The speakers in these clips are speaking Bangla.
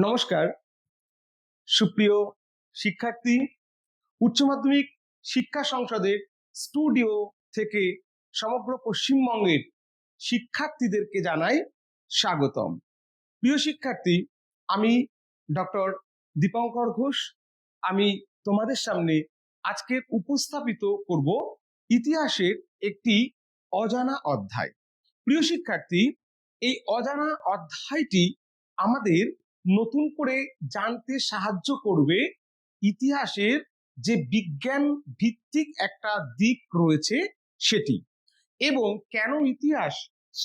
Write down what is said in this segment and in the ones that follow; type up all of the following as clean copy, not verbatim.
নমস্কার সুপ্রিয় শিক্ষার্থী, উচ্চ মাধ্যমিক শিক্ষা সংসদের স্টুডিও থেকে সমগ্র পশ্চিমবঙ্গের শিক্ষার্থীদেরকে জানাই স্বাগতম। প্রিয় শিক্ষার্থী, আমি ডক্টর দীপঙ্কর ঘোষ। আমি তোমাদের সামনে আজকে উপস্থাপিত করব ইতিহাসের একটি অজানা অধ্যায়। প্রিয় শিক্ষার্থী, এই অজানা অধ্যায়টি আমাদের নতুন করে জানতে সাহায্য করবে ইতিহাসের যে বিজ্ঞান ভিত্তিক একটা দিক রয়েছে সেটি, এবং কেন ইতিহাস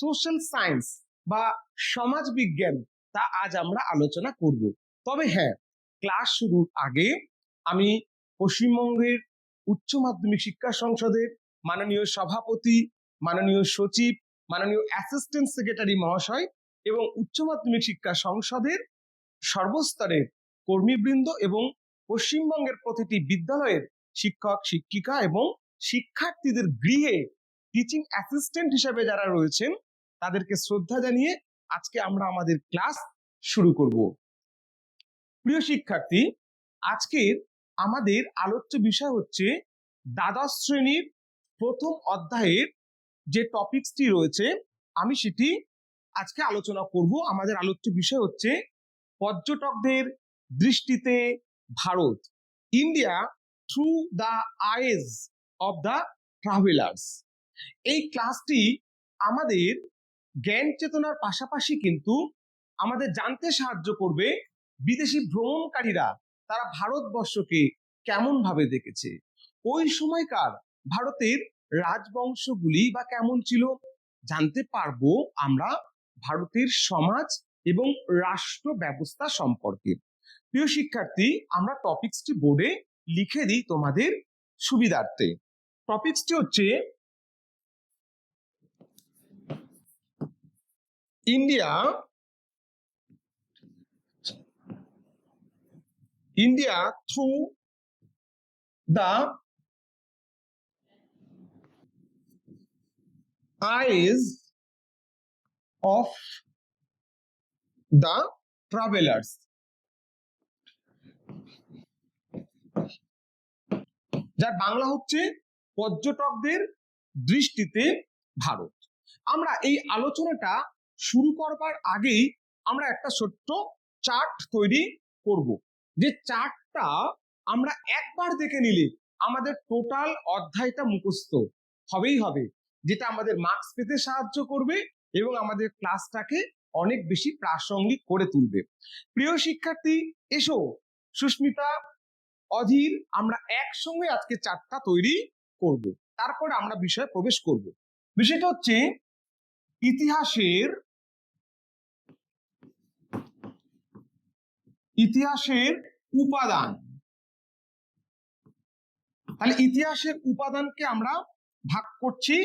সোশ্যাল সায়েন্স বা সমাজ বিজ্ঞান তা আজ আমরা আলোচনা করব। তবে হ্যাঁ, ক্লাস শুরুর আগে আমি পশ্চিমবঙ্গের উচ্চ মাধ্যমিক শিক্ষা সংসদের মাননীয় সভাপতি, মাননীয় সচিব, মাননীয় অ্যাসিস্ট্যান্ট সেক্রেটারি মহাশয় এবং উচ্চ মাধ্যমিক শিক্ষা সংসদের সর্বস্তরের কর্মীবৃন্দ এবং পশ্চিমবঙ্গের প্রতিটি বিদ্যালয়ের শিক্ষক শিক্ষিকা এবং শিক্ষার্থীদের গৃহে টিচিং অ্যাসিস্ট্যান্ট হিসেবে যারা রয়েছেন তাদেরকে শ্রদ্ধা জানিয়ে আজকে আমরা আমাদের ক্লাস শুরু করব। প্রিয় শিক্ষার্থী, আজকের আমাদের আলোচ্য বিষয় হচ্ছে দ্বাদশ শ্রেণীর প্রথম অধ্যায়ের যে টপিকসটি রয়েছে আমি সেটি আজকে আলোচনা করব। আমাদের আলোচ্য বিষয় হচ্ছে পর্যটকদের দৃষ্টিতে Bharat, India through the eyes of the travellers. এই ক্লাসটি আমাদের জ্ঞান চেতনার পাশাপাশি কিন্তু আমাদের জানতে সাহায্য করবে বিদেশি ভ্রমণকারীরা তারা ভারতবর্ষকে কেমন ভাবে দেখেছে, ওই সময়কার ভারতের রাজবংশগুলি বা কেমন ছিল, জানতে পারবো আমরা ভারতের সমাজ এবং রাষ্ট্র ব্যবস্থা সম্পর্কে। প্রিয় শিক্ষার্থী, আমরা টপিকসটি বোর্ডে লিখে দিই তোমাদের সুবিধার্থে। টপিকসটি হচ্ছে India through the eyes of the travellers. যার বাংলা হচ্ছে পর্যটকদের দৃষ্টিতে ভারত। আমরা এই আলোচনাটা শুরু করবার আগেই আমরা একটা ছোট্ট চার্ট তৈরি করব, যে চার্টটা আমরা একবার দেখে নিলে আমাদের টোটাল অধ্যায়টা মুখস্থ হবেই হবে, যেটা আমাদের মার্কস পেতে সাহায্য করবে এবং আমাদের ক্লাসটাকে অনেক বেশি প্রাসঙ্গিক করে তুলবে। প্রিয় শিক্ষার্থী, এসো সুস্মিতা, অধীর, আমরা একসঙ্গে আজকে চার্টটা তৈরি করব, তারপরে আমরা বিষয়ে প্রবেশ করব। বিষয়টা হচ্ছে ইতিহাসের উপাদান। তাহলে ইতিহাসের উপাদানকে আমরা ভাগ করছি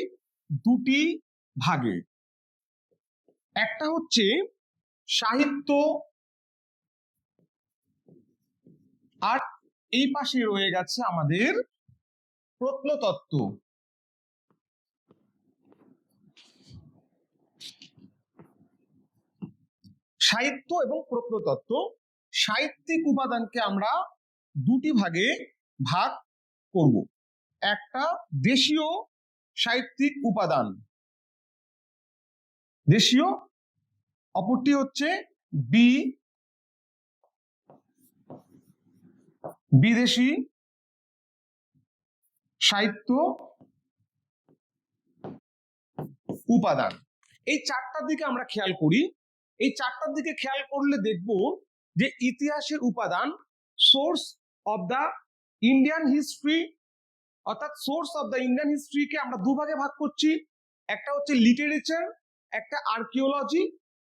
দুটি ভাগে। একটা হচ্ছে সাহিত্য, আর এই পাশে রয়ে গেছে আমাদের প্রত্নতত্ত্ব। সাহিত্য এবং প্রত্নতত্ত্ব, সাহিত্যিক উপাদানকে আমরা দুটি ভাগে ভাগ করব। একটা দেশীয় সাহিত্যিক উপাদান, দেশীয়, অপরটি হচ্ছে বিদেশি সাহিত্য উপাদান। এই চারটার দিকে আমরা খেয়াল করি। এই চারটার দিকে খেয়াল করলে দেখব যে ইতিহাসের উপাদান source of the Indian history, অর্থাৎ সোর্স অফ দ্য ইন্ডিয়ান হিস্ট্রিকে আমরা দুভাগে ভাগ করছি। একটা হচ্ছে লিটারেচার, একটা আর্কিওলজি।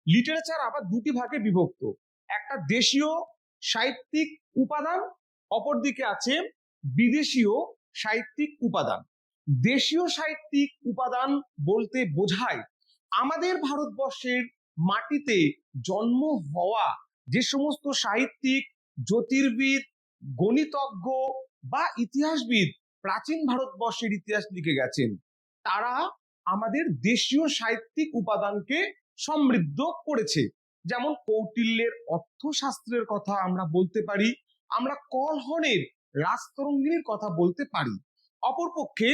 লিটারেচার আবার দুটি ভাগে বিভক্ত, একটা দেশীয় সাহিত্যিক উপাদান, অপরদিকে আছে বিদেশীয় সাহিত্যিক উপাদান। দেশীয় সাহিত্যিক উপাদান বলতে বোঝায় আমাদের ভারতবর্ষের মাটিতে জন্ম হওয়া যে সমস্ত সাহিত্যিক, জ্যোতির্বিদ, গণিতজ্ঞ বা ইতিহাসবিদ প্রাচীন ভারতবর্ষের ইতিহাস লিখে গেছেন, তারা আমাদের দেশীয় সাহিত্যিক উপাদানকে সমৃদ্ধ করেছে। যেমন কৌটিল্যের অর্থশাস্ত্রের কথা আমরা বলতে পারি, আমরা কলহনের রাজতরঙ্গিনীর কথা বলতে পারি। অপরপক্ষে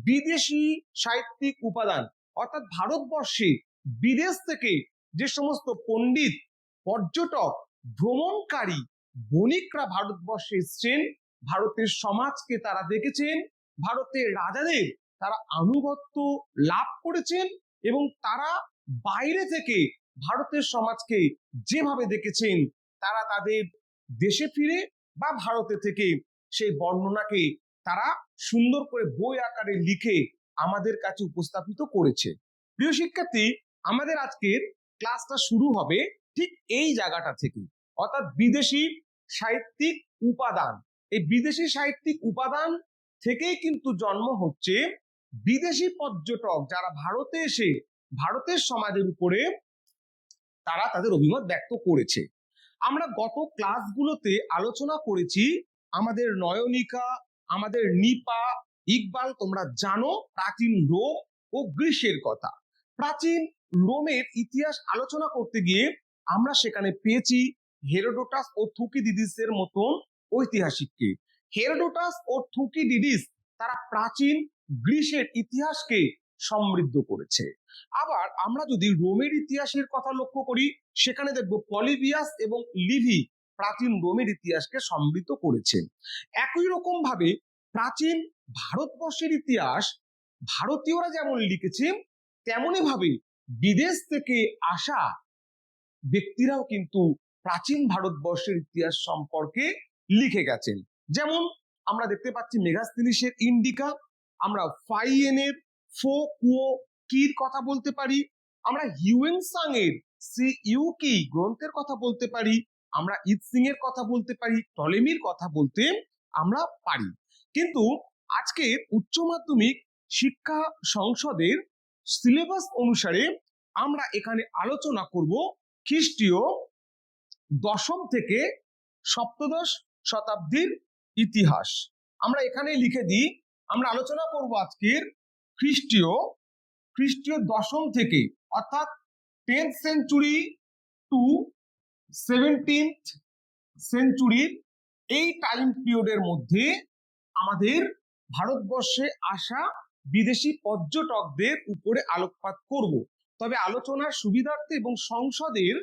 বিদেশি সাহিত্যিক উপাদান অর্থাৎ ভারতবর্ষে বিদেশ থেকে যে সমস্ত পণ্ডিত, পর্যটক, ভ্রমণকারী, বণিকরা ভারতবর্ষে এসছেন, ভারতের সমাজকে তারা দেখেছেন, ভারতের রাজাদের তারা আনুগত্য লাভ করেছেন এবং তারা বাইরে থেকে ভারতের সমাজকে যেভাবে দেখেছেন, তারা তাদের দেশে ফিরে বা ভারতে থেকে সেই বর্ণনাকে তারা সুন্দর করে বই আকারে লিখে আমাদের কাছে উপস্থাপিত করেছে। প্রিয় শিক্ষার্থী, আমাদের আজকের ক্লাসটা শুরু হবে ঠিক এই জায়গাটা থেকে, অর্থাৎ বিদেশি সাহিত্যিক উপাদান। এই বিদেশি সাহিত্যিক উপাদান থেকেই কিন্তু জন্ম হচ্ছে বিদেশি পর্যটক যারা ভারতে এসে ভারতের সমাজের উপরে তারা তাদের অভিমত ব্যক্ত করেছে। আমরা গত ক্লাসগুলোতে আলোচনা করেছি আমাদের নয়নিকা, আমাদের নিপা, ইকবাল, তোমরা জানো প্রাচীন রোম ও গ্রীসের কথা। প্রাচীন রোমের ইতিহাস আলোচনা করতে গিয়ে আমরা সেখানে পেয়েছি হেরোডোটাস ও থুকিডিডিসের মতন ঐতিহাসিককে। হেরোডোটাস ও থুকিডিডিস তারা প্রাচীন গ্রীসের ইতিহাসকে সমৃদ্ধ করেছে। আবার আমরা যদি রোমের ইতিহাসের কথা লক্ষ্য করি, সেখানে দেখব পলিবিয়াস এবং লিভি প্রাচীন রোমের ইতিহাসকে সমৃদ্ধ করেছে। একই রকম ভাবে প্রাচীন ভারতবর্ষের ইতিহাস ভারতীয়রা যেমন লিখেছে, তেমনি ভাবে বিদেশ থেকে আসা ব্যক্তিরাও কিন্তু প্রাচীন ভারতবর্ষের ইতিহাস সম্পর্কে লিখে গেছেন। যেমন আমরা দেখতে পাচ্ছি মেগাস্তিনিসের ইন্ডিকা, আমরা ফাইয়েনের ফো কুও কির কথা বলতে পারি, আমরা হিউয়েনসাং এর সি ইউ কি গ্রন্থের কথা বলতে পারি, আমরা ইৎসিং এর কথা বলতে পারি, টলেমির কথা বলতে আমরা পারি। কিন্তু আজকে উচ্চ মাধ্যমিক শিক্ষা সংসদের সিলেবাস অনুসারে আমরা এখানে আলোচনা করব খ্রিস্টীয় দশম থেকে সপ্তদশ শতাব্দীর ইতিহাস। আমরা এখানে লিখে দিই, আমরা আলোচনা করব আজকের খ্রিস্টীয় দশম থেকে, অর্থাৎ 10th সেঞ্চুরি টু 17th সেঞ্চুরির এই টাইম পিরিয়ডের মধ্যে আমাদের ভারতবর্ষে আসা বিদেশি পর্যটকদের উপরে আলোকপাত করব। তবে আলোচনার সুবিধার্থে এবং সংসদের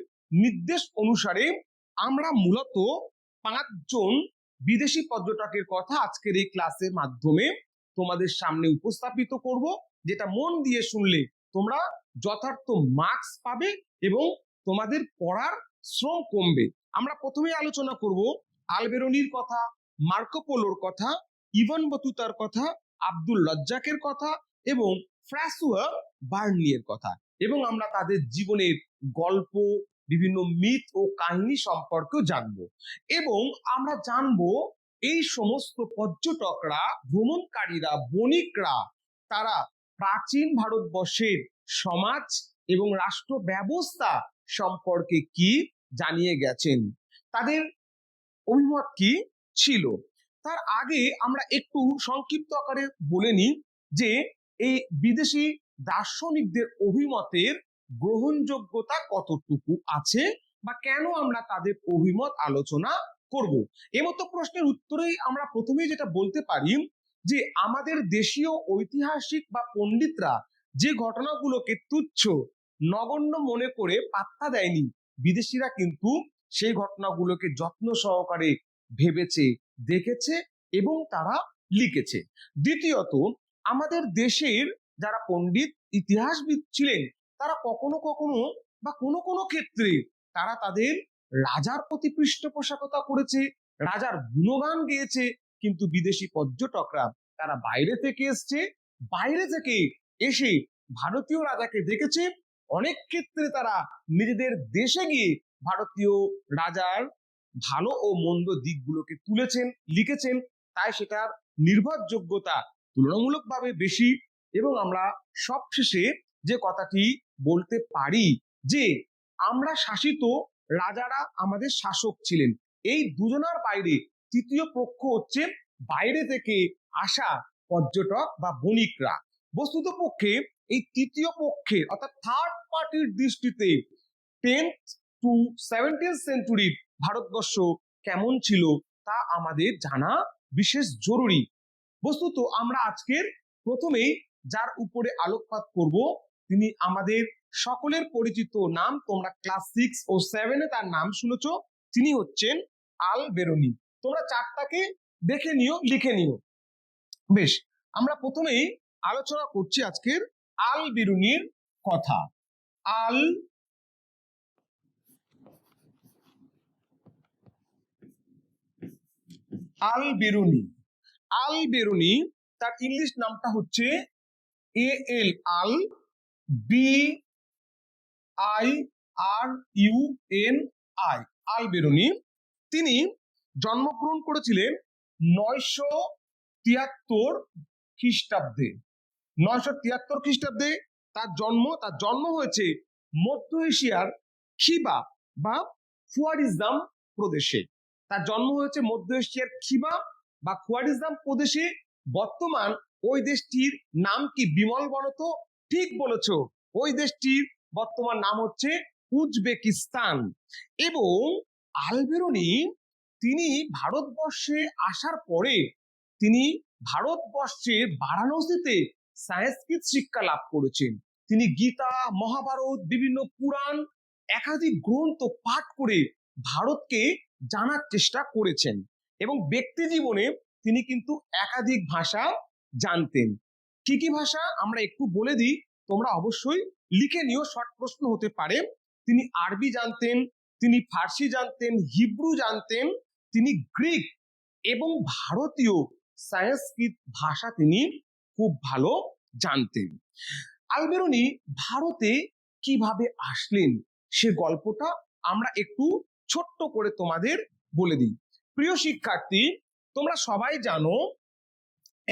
নির্দেশ অনুসারে আমরা মূলত 5 জন বিদেশি পর্যটকের কথা আজকের এই ক্লাসের মাধ্যমে তোমাদের সামনে উপস্থাপিত করব, যেটা মন দিয়ে শুনলে তোমরা যথার্থ মার্কস পাবে এবং তোমাদের পড়ার শ্রম কমবে। আমরা প্রথমে আলোচনা করব আলবেরনির কথা, মার্কো পোলোর কথা, ইভান বতুতার কথা, আব্দুল রাজ্জাকের কথা এবং ফ্রাঁসোয়া বার্নিয়ের কথা, এবং আমরা তাদের জীবনের গল্প, বিভিন্ন মিথ ও কাহিনী সম্পর্কেও জানবো। এবং আমরা জানবো এই সমস্ত পর্যটকরা, ভ্রমণকারীরা, বণিকরা তারা প্রাচীন ভারতবর্ষের সমাজ এবং রাষ্ট্র ব্যবস্থা সম্পর্কে কি জানিয়ে গেছেন, তাদের অভিমত কি ছিল। তার আগে আমরা একটু সংক্ষিপ্ত আকারে বলে নিই যে এই বিদেশি দার্শনিকদের অভিমতের গ্রহণযোগ্যতা কতটুকু আছে বা কেন আমরা তাদের অভিমত আলোচনা করব। এমতো প্রশ্নের উত্তরেই আমরা প্রথমেই যেটা বলতে পারি যে আমাদের দেশীয় ঐতিহাসিক বা পণ্ডিতরা যে ঘটনাগুলোকে তুচ্ছ নগণ্য মনে করে পাত্তা দেয়নি, বিদেশিরা কিন্তু সেই ঘটনাগুলোকে যত্ন সহকারে ভেবেছে, দেখেছে এবং তারা লিখেছে। দ্বিতীয়ত, আমাদের দেশের যারা পণ্ডিত ইতিহাসবিদ ছিলেন, তারা কখনো কখনো বা কোনো কোনো ক্ষেত্রে তারা তাদের রাজার প্রতি পৃষ্ঠপোষকতা করেছে, রাজার গুণগান গেয়েছে, কিন্তু বিদেশি পর্যটকরা তারা বাইরে থেকে এসছে, বাইরে থেকে এসে ভারতীয় রাজাকে দেখেছে, অনেক ক্ষেত্রে তারা নিজেদের দেশে গিয়ে ভারতীয় রাজার ভালো ও মন্দ দিকগুলোকে তুলেছেন, লিখেছেন, তাই সেটার নির্ভরযোগ্যতা তুলনামূলকভাবে বেশি। এবং আমরা সবশেষে যে কথাটি বলতে পারি যে আমরা শাসিত, রাজারা আমাদের শাসক ছিলেন, এই দুজনার বাইরে তৃতীয় পক্ষ হচ্ছে বাইরে থেকে আসা পর্যটক বা বণিকরা। বস্তুত পক্ষে এই তৃতীয় পক্ষের অর্থাৎ থার্ড পার্টির দৃষ্টিতে 10th two 17th century Bharatvarsha কেমন ছিল তা আমাদের জানা বিশেষ জরুরি। বস্তুত আমরা আজকের প্রথমেই যার উপরে আলোকপাত করব তিনি আমাদের সকলের পরিচিত নাম, তোমরা ক্লাস 6 ও 7-এ তার নাম শুনেছ, তিনি হচ্ছেন আল বেরুনি। তোমরা চারটাকে দেখে নিও, লিখে নিও। বেশ, আমরা প্রথমেই আলোচনা করছি আজকের আল বেরুনির কথা। আল বেরুনি তার ইংলিশ নামটা হচ্ছে AL আল BIRUNI আল বেরুনি। তিনি জন্মগ্রহণ করেছিলেন 973 খ্রিস্টাব্দে। 973 খ্রিস্টাব্দে তার জন্ম হয়েছে মধ্য এশিয়ার খিবা বা খুয়ারিজম প্রদেশে। তার জন্ম হয়েছে মধ্য এশিয়ার খিবা বা খুয়ারিজম প্রদেশে। বর্তমান ওই দেশটির নাম কি বিমল বলতো? ঠিক বলেছো, ওই দেশটির বর্তমান নাম হচ্ছে উজবেকিস্তান। এবং আল বেরুনি তিনি ভারতবর্ষে আসার পরে তিনি ভারতবর্ষের বারাণসীতে সংস্কৃত শিক্ষা লাভ করেছেন। তিনি গীতা, মহাভারত, বিভিন্ন পুরাণ, একাধিক গ্রন্থ পাঠ করে ভারতকে জানার চেষ্টা করেছেন। এবং ব্যক্তি জীবনে তিনি কিন্তু একাধিক ভাষা জানতেন। কি কি ভাষা আমরা একটু বলে দিই, তোমরা অবশ্যই লিখে নিও, শর্ট প্রশ্ন হতে পারে। তিনি আরবি জানতেন, তিনি ফার্সি জানতেন, হিব্রু জানতেন, তিনি গ্রিক এবং ভারতীয় সংস্কৃত ভাষা তিনি খুব ভালো জানতেন। আল বেরুনি ভারতে কিভাবে আসলেন সে গল্পটা আমরা একটু ছোট্ট করে তোমাদের বলে দিই। প্রিয় শিক্ষার্থী, তোমরা সবাই জানো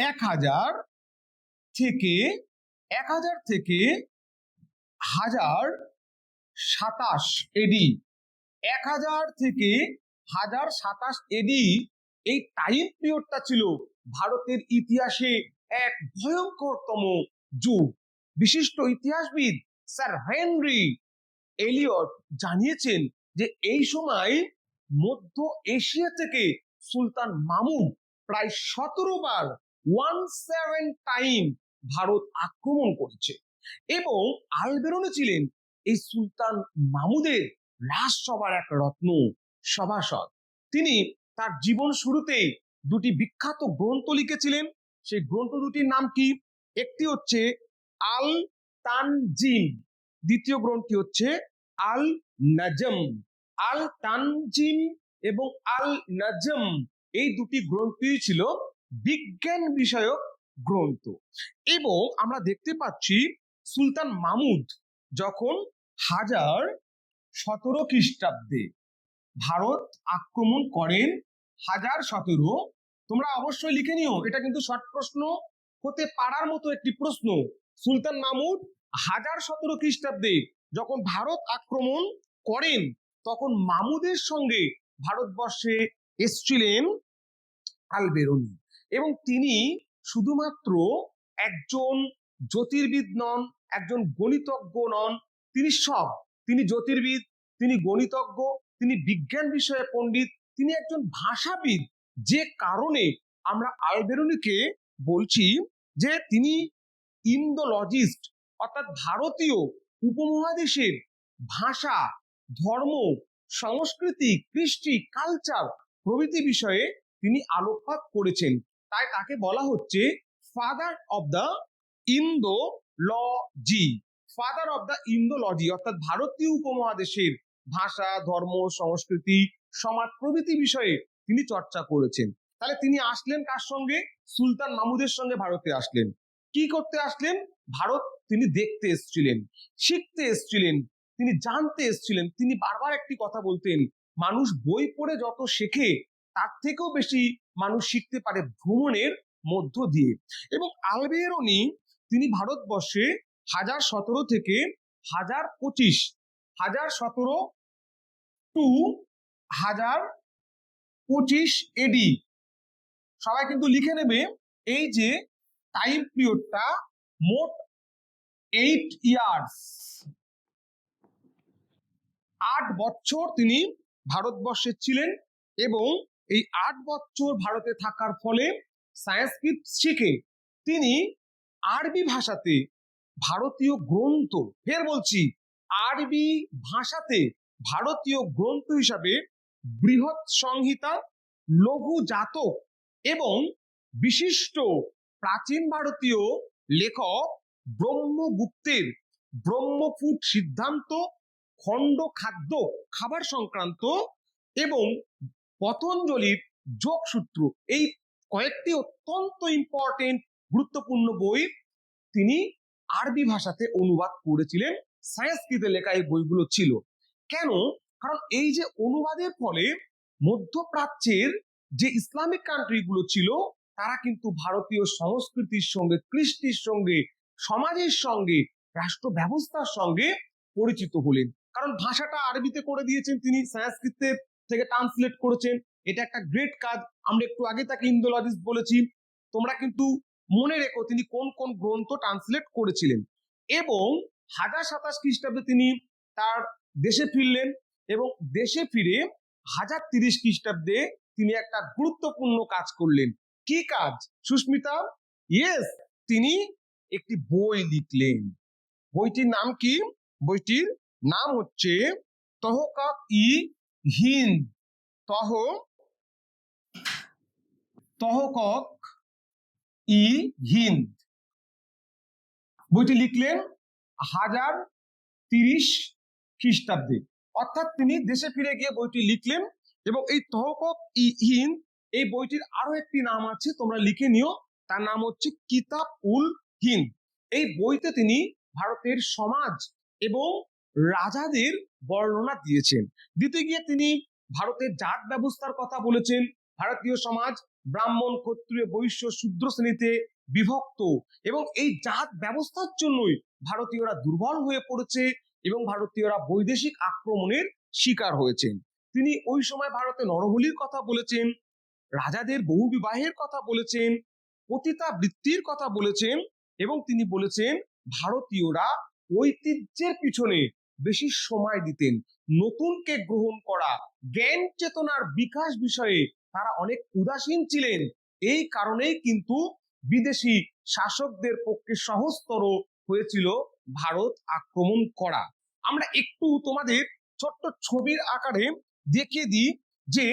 1000 থেকে 1027 এডি, 1000 থেকে 1027 এডি এই টাইম পিরিয়ডটা ছিল ভারতের ইতিহাসে এক ভয়ঙ্করতম যুগ। বিশিষ্ট ইতিহাসবিদ স্যার হেনরি এলিয়ট জানিয়েছেন যে এই সময় মধ্য এশিয়া থেকে সুলতান মামুদ প্রায় 17 বার 17 টাইম ভারত আক্রমণ করেছে। এবং আল বেরুনি ছিলেন এই সুলতান মামুদের রাজসভার এক রত্ন সভাসদ। তিনি তার জীবন শুরুতেই দুটি বিখ্যাত গ্রন্থ লিখেছিলেন। সেই গ্রন্থ দুটির নাম কি? একটি হচ্ছে আল তানজিম, দ্বিতীয় গ্রন্থটি হচ্ছে আল নাজম। আল তানজিম এবং আল নাজম এই দুটি গ্রন্থই ছিল বিজ্ঞান বিষয়ক গ্রন্থ। এবং আমরা দেখতে পাচ্ছি সুলতান মামুদ যখন 1017 খ্রিস্টাব্দে ভারত আক্রমণ করেন, 1017, তোমরা অবশ্যই লিখে নিও, এটা কিন্তু শর্ট প্রশ্ন হতে পারার মতো একটি প্রশ্ন। সুলতান মামুদ 1017 খ্রিস্টাব্দে যখন ভারত আক্রমণ করেন তখন মামুদের সঙ্গে ভারতবর্ষে এসেছিলেন আল বেরুনি। এবং তিনি শুধুমাত্র একজন জ্যোতির্বিদ নন, একজন গণিতজ্ঞ নন, তিনি জ্যোতির্বিদ, তিনি গণিতজ্ঞ, তিনি বিজ্ঞান বিষয়ে পণ্ডিত, তিনি একজন ভাষাবিদ। যে কারণে আমরা আল বেরুনিকে বলছি যে তিনি ইন্দোলজিস্ট, অর্থাৎ ভারতীয় উপমহাদেশের ভাষা, ধর্ম, সংস্কৃতি, কৃষ্টি, কালচার প্রভৃতি বিষয়ে তিনি আলোকপাত করেছেন। তাই তাকে বলা হচ্ছে father of the Indology. Father of the Indology অর্থাৎ ভারতীয় উপমহাদেশের ভাষা, ধর্ম, সংস্কৃতি, সমাজ প্রভৃতি বিষয়ে তিনি চর্চা করেছেন। তাহলে তিনি আসলেন কার সঙ্গে? সুলতান মামুদের সঙ্গে ভারতে আসলেন। কি করতে আসলেন? ভারত তিনি দেখতে এসেছিলেন, শিখতে এসেছিলেন, তিনি জানতে এসেছিলেন। তিনি বারবার একটি কথা বলতেন, মানুষ বই পড়ে যত শেখে তার থেকেও বেশি মানুষ শিখতে পারে ভ্রমণের মধ্য দিয়ে। এবং আল বেরুনি তিনি ভারতবর্ষে 1017 থেকে 1025, 1017 টু 1025 এডি, সবাই কিন্তু লিখে নেবে। এই যে টাইম পিরিয়ডটা মোট 8 ইয়ার্স, 8 বছর তিনি ভারতবর্ষে ছিলেন এবং এই 8 বছর ভারতে থাকার ফলে সংস্কৃত শিখে তিনি আরবি ভাষাতে ভারতীয় গ্রন্থ, ফের বলছি আরবি ভাষাতে ভারতীয় গ্রন্থ হিসাবে বৃহৎ সংহিতা, লঘু জাতক এবং বিশিষ্ট প্রাচীন ভারতীয় লেখক ব্রহ্মগুপ্তের ব্রহ্মফুট সিদ্ধান্ত, খণ্ড খাদ্য খাবার সংক্রান্ত এবং পতঞ্জলির যোগসূত্র, এই কয়েকটি অত্যন্ত ইম্পর্টেন্ট গুরুত্বপূর্ণ বই তিনি আরবি ভাষাতে অনুবাদ করেছিলেন। সংস্কৃতে লেখা এই বইগুলো ছিল। কেন? কারণ এই যে অনুবাদের ফলে মধ্যপ্রাচ্যের যে ইসলামিক কান্ট্রিগুলো ছিল তারা কিন্তু ভারতীয় সংস্কৃতির সঙ্গে, কৃষ্টির সঙ্গে, সমাজের সঙ্গে, রাষ্ট্র ব্যবস্থার সঙ্গে পরিচিত হলেন। কারণ ভাষাটা আরবিতে করে দিয়েছেন তিনি, সংস্কৃত থেকে ট্রান্সলেট করেছেন। এটা একটা গ্রেট কাজ। আমরা একটু আগে তাকে ইন্দোলজিস্ট বলেছি। তোমরা কিন্তু মনে রেখো তিনি কোন কোন গ্রন্থ ট্রান্সলেট করেছিলেন। এবং 1027 খ্রিস্টাব্দে তিনি তার দেশে ফিরলেন এবং দেশে ফিরে 1030 খ্রিস্টাব্দে তিনি একটা গুরুত্বপূর্ণ কাজ করলেন। কি কাজ সুস্মিতা? ইয়েস, তিনি একটি বই লিখলেন। বইটির নাম কি? বইটির নাম হচ্ছে তহকক-ই-হিন্দ। তহকক-ই-হিন্দ বইটি লিখলেন 1030 খ্রিস্টাব্দে, অর্থাৎ তিনি দেশে ফিরে গিয়ে বইটি লিখলেন। এবং এই তহকক-ই-হিন্দ এই বইটির আরো একটি নাম আছে, তোমরা লিখে নিও, তার নাম হচ্ছে কিতাব-উল-হিন্দ। এই বইতে তিনি ভারতের সমাজ এবং রাজাদের বর্ণনা দিয়েছেন। দিতে গিয়ে তিনি ভারতের জাত ব্যবস্থার কথা বলেছেন। ভারতীয় সমাজ ব্রাহ্মণ, ক্ষত্রিয়, বৈশ্য, শূদ্র শ্রেণীতে বিভক্ত এবং এই জাত ব্যবস্থার জন্যই ভারতীয়রা দুর্বল হয়ে পড়েছে এবং ভারতীয়রা বৈদেশিক আক্রমণের শিকার হয়েছেন। তিনি ওই সময় ভারতে নরবলির কথা বলেছেন, রাজাদের বহু বিবাহের কথা বলেছেন, পতিতাবৃত্তির কথা বলেছেন এবং তিনি বলেছেন ভারতীয়রা ঐতিহ্যের পিছনে বেশি সময় দিতেন, নতুনকে গ্রহণ করা, জ্ঞান চেতনার বিকাশ বিষয়ে তারা অনেক উদাসীন ছিলেন। এই কারণেই কিন্তু বিদেশি শাসকদের পক্ষে সহজতর হয়েছিল ভারত আক্রমণ করা। আমরা একটু তোমাদের ছোট্ট ছবির আকারে দেখিয়ে দিই যে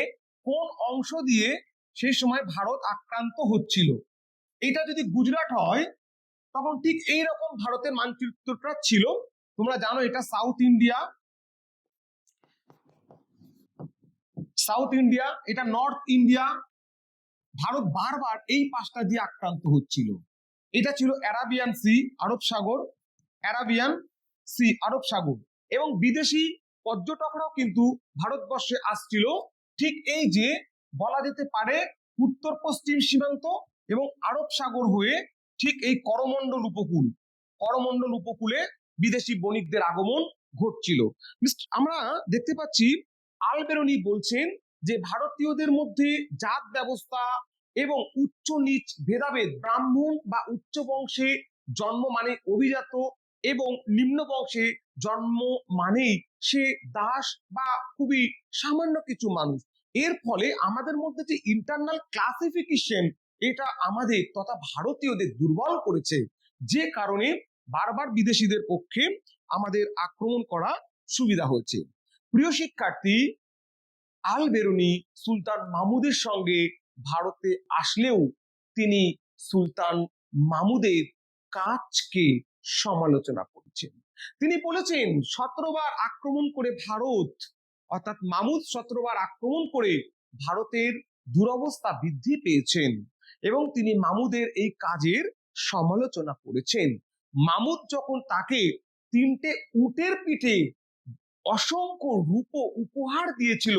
কোন অংশ দিয়ে সেই সময় ভারত আক্রান্ত হচ্ছিল। এটা যদি গুজরাট হয় তখন ঠিক এইরকম ভারতের মানচিত্রটা ছিল। তোমরা জানো এটা সাউথ ইন্ডিয়া, এটা নর্থ ইন্ডিয়া। ভারত বারবার এই পাশটা দিয়ে আক্রান্ত হচ্ছিল। এটা ছিল অ্যারাবিয়ান সি, আরব সাগর, অ্যারাবিয়ান সি, আরব সাগর। এবং বিদেশি পর্যটকরাও কিন্তু ভারতবর্ষে আসছিল ঠিক এই যে বলা যেতে পারে উত্তর পশ্চিম সীমান্ত এবং আরব সাগর হয়ে ঠিক এই করমণ্ডল উপকূলে বিদেশি বণিকদের আগমন ঘটছিল। আমরা দেখতে পাচ্ছি আল-বেরুনি বলছেন যে ভারতীয়দের মধ্যে জাত ব্যবস্থা এবং উচ্চ নিচ ভেদাভেদ, ব্রাহ্মণ বা উচ্চ বংশে জন্ম মানে অভিজাত এবং নিম্ন বংশে জন্ম মানেই সে দাস বা খুবই সামান্য কিছু মানুষ। এর ফলে আমাদের মধ্যে যে ইন্টারনাল ক্লাসিফিকেশন, এটা আমাদের তথা ভারতীয়দের দুর্বল করেছে, যে কারণে বারবার বিদেশিদের পক্ষে আমাদের আক্রমণ করা সুবিধা হয়েছে। প্রিয় শিক্ষার্থী, আল-বেরুনি সুলতান মাহমুদের সঙ্গে ভারতে আসলেও তিনি সুলতান মাহমুদের কাজকে সমালোচনা করেছেন। তিনি বলেছেন 17 বার আক্রমণ করে ভারত, অর্থাৎ মাহমুদ 17 বার আক্রমণ করে ভারতের দুরবস্থা বৃদ্ধি পেয়েছেন এবং তিনি মাহমুদের এই কাজের সমালোচনা করেছেন। মাহমুদ যখন তাকে 3টে উটের পিঠে অসংখ্য রূপ উপহার দিয়েছিল,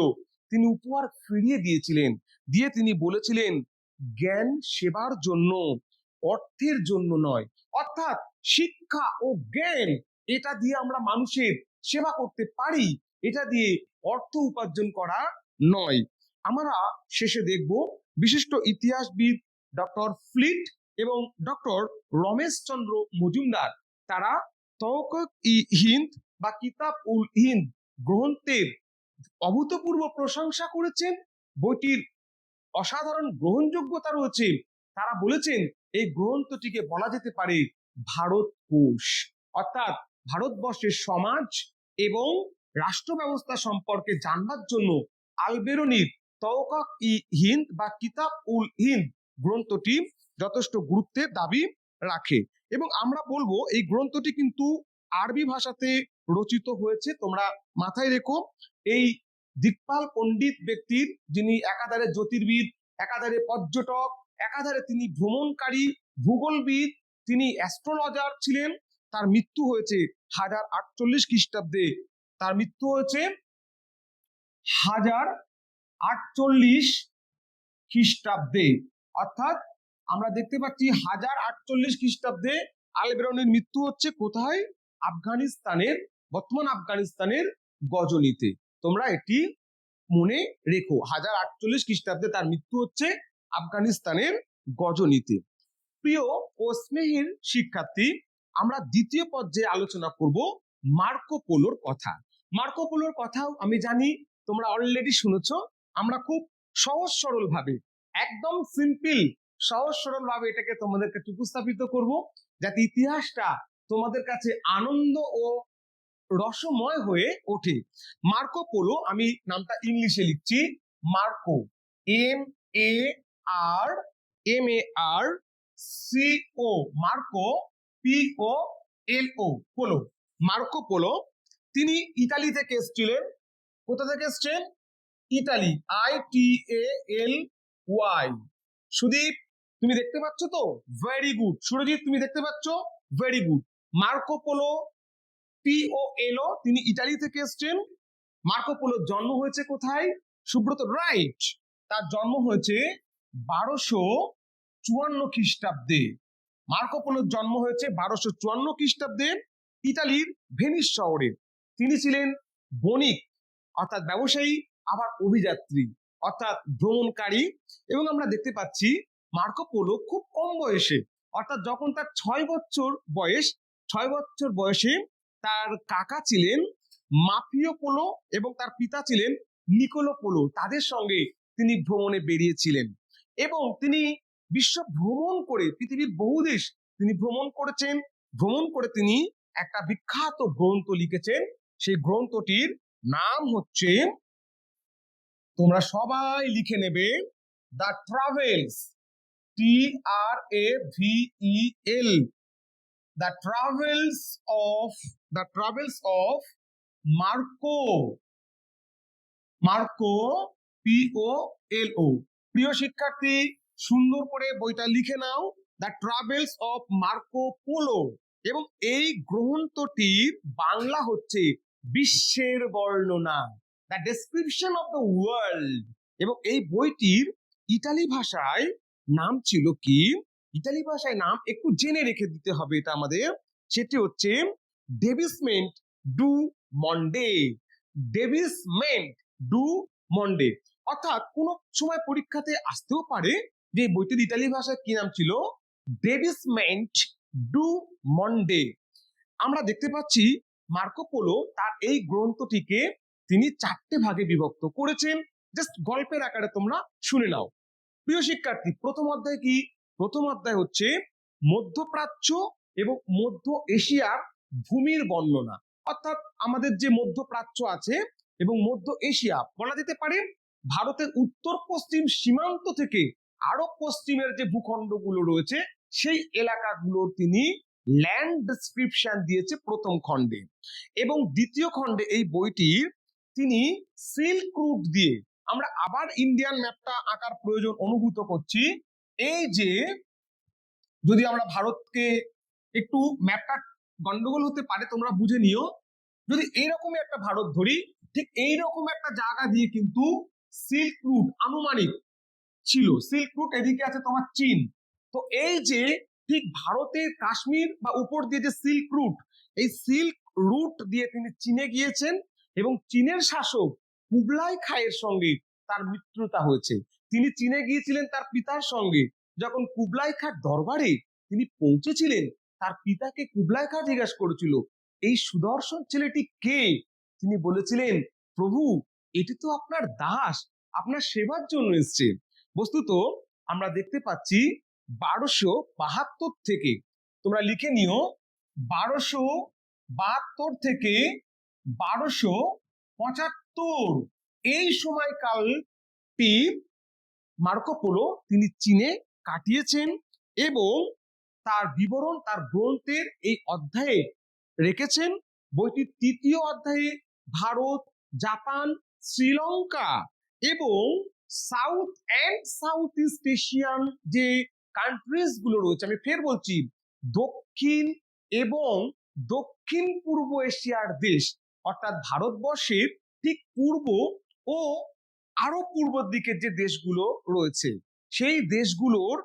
তিনি উপহার ফিরিয়ে দিয়েছিলেন, দিয়ে তিনি বলেছিলেন জ্ঞান সেবার জন্য, অর্থের জন্য নয়। অর্থাৎ শিক্ষা ও জ্ঞান, এটা দিয়ে আমরা মানুষের সেবা করতে পারি, এটা দিয়ে অর্থ উপার্জন করা নয়। আমরা শেষে দেখব বিশিষ্ট ইতিহাসবিদ ডক্টর ফ্লিট এবং ডক্টর রমেশচন্দ্র মজুমদার, তারা তহকক-ই-হিন্দ বা কিতাব-উল-হিন্দ গ্রন্থের অভূতপূর্ব প্রশংসা করেছেন, বইটির অসাধারণ গ্রহণযোগ্যতা রয়েছে। তারা বলেছেন এই গ্রন্থটিকে বলা যেতে পারে ভারত কোষ, অর্থাৎ ভারতবর্ষের সমাজ এবং রাষ্ট্র ব্যবস্থা সম্পর্কে জানবার জন্য আলবেরনির তওকাক ই হিন্দ বা কিতাব উল হিন্দ গ্রন্থটি যথেষ্ট গুরুত্বের দাবি রাখে। এবং আমরা বলবো এই গ্রন্থটি কিন্তু আরবি ভাষাতে রচিত হয়েছে। তোমরা মাথায় রেখো, এই দিকপাল পণ্ডিত ব্যক্তির, যিনি একাধারে জ্যোতির্বিদ, একাধারে পর্যটক, একাধারে তিনি ভ্রমণকারী, ভূগোলবিদ, তিনি অ্যাস্ট্রোলজার ছিলেন। তার মৃত্যু হয়েছে 1048 খ্রিস্টাব্দে। তার মৃত্যু হয়েছে 1048 খ্রিস্টাব্দে, অর্থাৎ আমরা দেখতে পাচ্ছি 1048 খ্রিস্টাব্দে আলবেরনির মৃত্যু হচ্ছে কোথায়? আফগানিস্তানের, বর্তমান আফগানিস্তানের গজনিতে। তোমরা এটি মনে রেখো, 1048 খ্রিস্টাব্দে তার মৃত্যু হচ্ছে আফগানিস্তানের গজনিতে। প্রিয় ও স্নেহের শিক্ষার্থী, আমরা দ্বিতীয় পর্যায়ে আলোচনা করব মার্কো পোলোর কথা। মার্কো পোলোর কথাও আমি জানি তোমরা অলরেডি শুনেছ। আমরা খুব সহজ সরল ভাবে, একদম সিম্পল সহজ সরল ভাবে এটাকে তোমাদের কাছে উপস্থাপিত করব, যাতে ইতিহাসটা তোমাদের কাছে আনন্দ ও রসময় হয়ে ওঠে। মার্কো পোলো, আমি নামটা ইংলিশে লিখছি, Marco, MAR CO, Marco POLO, polo, Marco polo. তিনি ইতালি থেকে এসেছিলেন। কোথা থেকে এসছেন? Italy, ITALY। সুদীপ তুমি দেখতে পাচ্ছ তো? Very good. সুরজিৎ তুমি দেখতে পাচ্ছ? Very good. Marco polo POLO, তিনি ইতালি থেকে এসছেন। মার্কো পোলোর জন্ম হয়েছে কোথায়? সুব্রত, রাইট। তার জন্ম হয়েছে 1254 খ্রিস্টাব্দে। মার্কো পোলোর জন্ম হয়েছে 1254 খ্রিস্টাব্দে ইতালির ভেনিস শহরে। তিনি ছিলেন বণিক অর্থাৎ ব্যবসায়ী, আবার অভিযাত্রী অর্থাৎ ভ্রমণকারী। এবং আমরা দেখতে পাচ্ছি মার্কো পোলো খুব কম বয়সে, অর্থাৎ যখন তার 6 বছর বয়স, 6 বছর বয়সে তার কাকা ছিলেন মাফিও পোলো এবং তার পিতা ছিলেন নিকোলো পোলো, তাদের সঙ্গে তিনি ভ্রমণে বেরিয়েছিলেন। এবং তিনি বিশ্ব ভ্রমণ করে পৃথিবীর বহু দেশ তিনি ভ্রমণ করেছেন। ভ্রমণ করে তিনি একটা বিখ্যাত গ্রন্থ লিখেছেন। সেই গ্রন্থটির নাম হচ্ছে, তোমরা সবাই লিখে নেবে, the travels, TRAVEL, the travels of Marco POLO। প্রিয় শিক্ষার্থী, সুন্দর করে বইটা লিখে নাও, the travels of Marco Polo. এবং এই গ্রন্থটির বাংলা হচ্ছে বিশ্বের বর্ণনা, the description of the world. এবং এই বইটির ইতালি ভাষায় নাম ছিল কি? ইতালি ভাষায় নাম একটু জেনে রেখে দিতে হবে এটা আমাদের। সেটি হচ্ছে ডেভিসমেন্ট ডু মন্ডে। ডেভিসমেন্ট ডু মন্ডে, অর্থাৎ কোন সময় পরীক্ষাতে আসতেও পারে যে বইটির ইতালি ভাষায় কি নাম ছিল? ডেভিসমেন্ট ডু মন্ডে। আমরা দেখতে পাচ্ছি মার্কো পোলো তার এই গ্রন্থটিকে তিনি 4টে ভাগে বিভক্ত করেছেন। জাস্ট গল্পের আকারে তোমরা শুনে নাও। প্রিয় শিক্ষার্থী, প্রথম অধ্যায় কি? প্রথম অধ্যায় হচ্ছে মধ্যপ্রাচ্য এবং মধ্য এশিয়ার ভূমির বর্ণনা, অর্থাৎ আমাদের যে মধ্যপ্রাচ্য আছে এবং মধ্য এশিয়া, বলা যেতে পারে ভারতের উত্তর পশ্চিম সীমান্ত থেকে আরো পশ্চিমের যে ভূখণ্ডগুলো রয়েছে সেই এলাকাগুলোর তিনি ল্যান্ড ডেসক্রিপশন দিয়েছে প্রথম খণ্ডে। এবং দ্বিতীয় খণ্ডে এই বইটির তিনি সিল্ক রুট দিয়ে, আমরা আবার ইন্ডিয়ান ম্যাপটা আঁকার প্রয়োজন অনুভূত করছি। এই যে যদি আমরা ভারতকে একটু, ম্যাপটা গন্ডগোল হতে পারে, তোমরা বুঝে নিও, যদি এইরকম একটা ভারত ধরি, ঠিক এইরকম একটা জায়গা দিয়ে কিন্তু সিল্ক রুট আনুমানিক ছিল। সিল্ক রুট এদিকে আছে তোমার চীন। তো এই যে ঠিক ভারতের কাশ্মীর বা উপর দিয়ে যে সিল্ক রুট, এই সিল্ক রুট দিয়ে তিনি চীনে গিয়েছেন এবং চীনের শাসক কুবলাই খায়ের সঙ্গে তার মিত্রতা হয়েছে। তিনি চীনে গিয়েছিলেন তার পিতার সঙ্গে। যখন কুবলাই খাঁর দরবারে তিনি পৌঁছেছিলেন, তার পিতাকে কুবলাই খাঁ জিজ্ঞাসা করেছিল, এই সুদর্শন ছেলেটি কে? তিনি বলেছিলেন, প্রভু এটি তো আপনার দাস, আপনার সেবার জন্য এসছে। বস্তুত আমরা দেখতে পাচ্ছি 1272 থেকে, তোমরা লিখে নিও, 1272 থেকে 1275 এই সময়কালটি মার্কো পোলো তিনি চীনে কাটিয়েছেন এবং তার বিবরণ তার গ্রন্থের এই অধ্যায়ে রেখেছেন। বইটির 3য় অধ্যায়ে ভারত, জাপান, শ্রীলঙ্কা এবং south and south east Asian যে কান্ট্রিজ গুলো রয়েছে, আমি ফের বলছি, দক্ষিণ এবং দক্ষিণ পূর্ব এশিয়ার দেশ, অর্থাৎ ভারতবর্ষের ঠিক পূর্ব ও আরো পূর্বের দিকের যে দেশগুলো রয়েছে সেই দেশগুলোর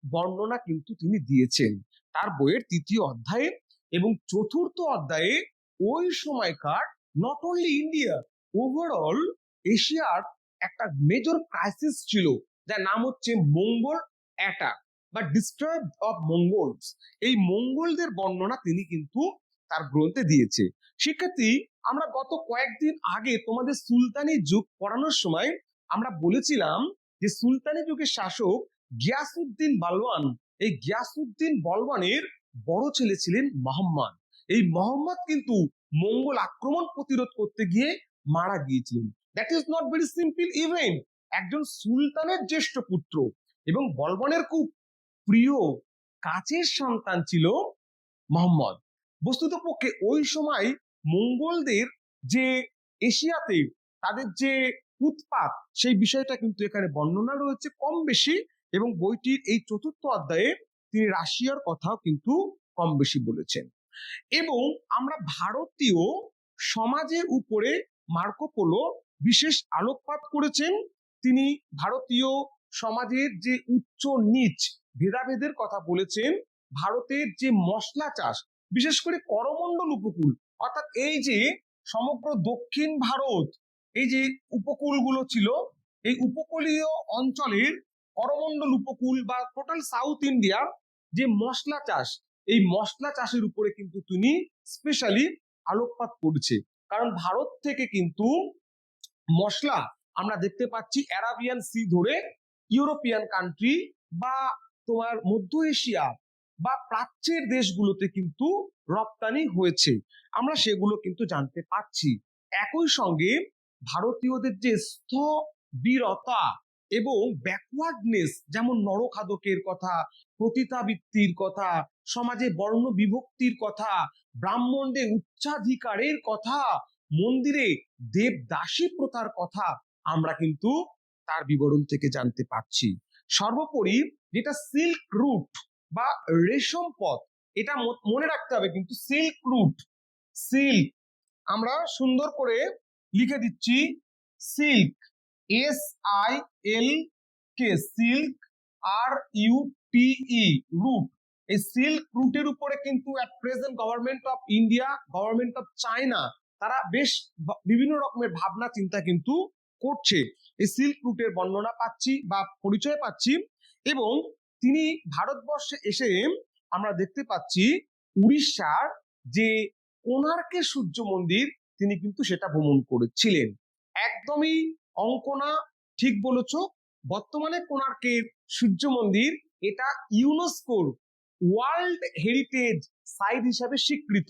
বর্ণনা কিন্তু তিনি দিয়েছেন তার বইয়ের 3য় অধ্যায়ে। এবং 4র্থ অধ্যায়ে ওই সময়কার নট অনলি ইন্ডিয়া, ওভারঅল এশিয়ার একটা মেজর ক্রাইসিস ছিল, যার নাম হচ্ছে মঙ্গল অ্যাটাক বা ডিস্টার্ব অফ মঙ্গলস। এই মঙ্গলদের বর্ণনা তিনি কিন্তু তার গ্রন্থে দিয়েছে। শিক্ষার্থী, আমরা গত কয়েকদিন আগে তোমাদের সুলতানি যুগ পড়ানোর সময় আমরা বলেছিলাম যে সুলতানি যুগের শাসক গিয়াসউদ্দিন বালওয়ান, এই গিয়াসউদ্দিন বালওয়ানের বড় ছেলে ছিলেন মোহাম্মদ। এই মোহাম্মদ কিন্তু মঙ্গল আক্রমণ প্রতিরোধ করতে গিয়ে মারা গিয়েছিলেন। That is not very simple event. একজন সুলতানের জ্যেষ্ঠ পুত্র এবং বলবানের খুব প্রিয় কাছের সন্তান ছিল মোহাম্মদ। বস্তুতপক্ষে ওই সময় মঙ্গলদের যে এশিয়াতে তাদের যে উৎপাত, সেই বিষয়টা কিন্তু এখানে বর্ণনা রয়েছে কম বেশি। এবং বইটির এই 4র্থ অধ্যায়ে তিনি রাশিয়ার কথাও কিন্তু কম বেশি বলেছেন। এবং আমরা ভারতীয় সমাজের উপরে মার্কো পোলো বিশেষ আলোকপাত করেছেন। তিনি ভারতীয় সমাজের যে উচ্চ নিচ ভেদাভেদের কথা বলেছেন। ভারতের যে মশলা চাষ, বিশেষ করে করমণ্ডল উপকূল, অর্থাৎ এই যে সমগ্র দক্ষিণ ভারত, এই যে উপকূলগুলো ছিল, এই উপকূলীয় অঞ্চলের করমণ্ডল উপকূল বা টোটাল সাউথ ইন্ডিয়া যে মশলা চাষ, এই মশলা চাষের উপরে কিন্তু তিনি স্পেশালি আলোকপাত করছে। কারণ ভারত থেকে কিন্তু মশলা আমরা দেখতে পাচ্ছি অ্যারাবিয়ান সি ধরে ইউরোপিয়ান কান্ট্রি বা তোমার মধ্য এশিয়া বা প্রাচ্যের দেশগুলোতে কিন্তু রপ্তানি হয়েছে, আমরা সেগুলো কিন্তু জানতে পাচ্ছি। একই সঙ্গে ভারতীয়দের যে স্থবিরতা এবং ব্যাকওয়ার্ডনেস, যেমন নরখাদকের কথা, পতিতাবৃত্তির কথা, সমাজে বর্ণ বিভক্তির কথা, ব্রাহ্মণদের উচ্চাধিকারের কথা, মন্দিরে দেবদাসী প্রথার কথা আমরা কিন্তু তার বিবরণ থেকে জানতে পারছি। সর্বোপরি যেটা সিল্ক রুট বা রেশম পথ, এটা মনে রাখতে হবে কিন্তু সিল্ক রুট, সিল্ক আমরা সুন্দর করে লিখে দিচ্ছি silk, SILK, silk, RUTE, route. এই সিল্ক রুটের উপরে কিন্তু at present government of India, government of China তারা বেশ বিভিন্ন রকমের ভাবনা চিন্তা কিন্তু করছে। এই সিল্ক রুটের বর্ণনা পাচ্ছি বা পরিচয় পাচ্ছি। এবং তিনি ভারতবর্ষে এসে আমরা দেখতে পাচ্ছি উড়িষ্যার যে কোণার্কের সূর্য মন্দির, তিনি কিন্তু সেটা ভ্রমণ করেছিলেন। একদমই অঙ্ক না, ঠিক বলেছ। বর্তমানে কোণার্কের সূর্য মন্দির এটা ইউনেস্কোর ওয়ার্ল্ড হেরিটেজ সাইট হিসাবে স্বীকৃত।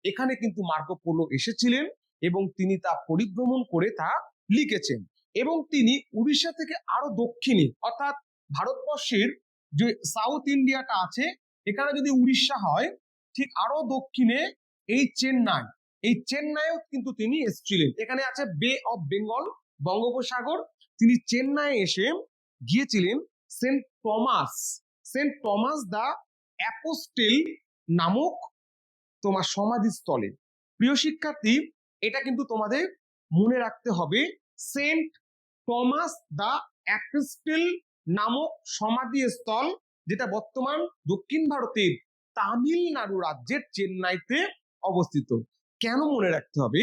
এখানে কিন্তু মার্কো পোলো এসেছিলেন এবং তিনি তা পরিভ্রমণ করে তা লিখেছেন। এবং তিনি উড়িষ্যা থেকে আরো দক্ষিণে, অর্থাৎ ভারতবর্ষের যে সাউথ ইন্ডিয়াটা আছে, এখানে যদি উড়িষ্যা হয়, ঠিক আরো দক্ষিণে এই চেন্নাই, এই চেন্নাইও কিন্তু তিনি এসেছিলেন। এখানে আছে বে অফ বেঙ্গল, বঙ্গোপসাগর। তিনি চেন্নাই এসে গিয়েছিলেন সেন্ট টমাস দা অ্যাপোস্টেল নামক তোমার সমাধিস্থলে। প্রিয় শিক্ষার্থী, এটা কিন্তু তোমাদের মনে রাখতে হবে, সেন্ট টমাস দা অ্যাপোস্টেল নামক সমাধিস্থল, যেটা বর্তমান দক্ষিণ ভারতের তামিলনাড়ু রাজ্যের চেন্নাইতে অবস্থিত। কেন মনে রাখতে হবে?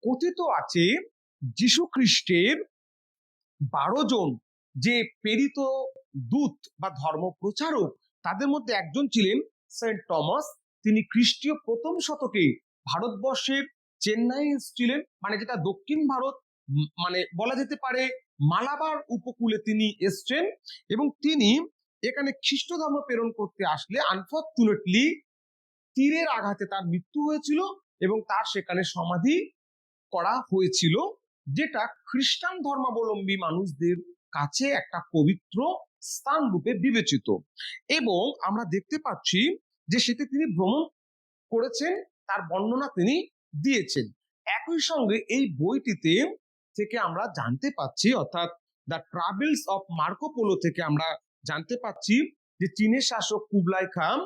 কথিত আছে যীশু খ্রিস্টের 12 জন যে প্রেরিত দূত বা ধর্ম প্রচারক, তাদের মধ্যে একজন ছিলেন সেন্ট টমাস। তিনি খ্রিস্টীয় প্রথম শতকে ভারতবর্ষের চেন্নাই এসেছিলেন, মানে যেটা দক্ষিণ ভারত, মানে বলা যেতে পারে মালাবার উপকূলে তিনি এসছেন, এবং তিনি এখানে খ্রিস্ট ধর্ম প্রেরণ করতে আসলে আনফর্চুনেটলি তীরের আঘাতে তার মৃত্যু হয়েছিল এবং তার সেখানে সমাধি করা হয়েছিল, যেটা খ্রিস্টান ধর্মাবলম্বী মানুষদের কাছে একটা পবিত্র স্থান রূপে বিবেচিত। এবং আমরা দেখতে পাচ্ছি যে সেটি তিনি ভ্রমণ করেছেন, তার বর্ণনা তিনি দিয়েছেন। একই সঙ্গে এই বইটিতে থেকে আমরা জানতে পাচ্ছি, অর্থাৎ the travels of Marco polo থেকে আমরা জানতে পাচ্ছি যে চীনের শাসক কুবলাই খান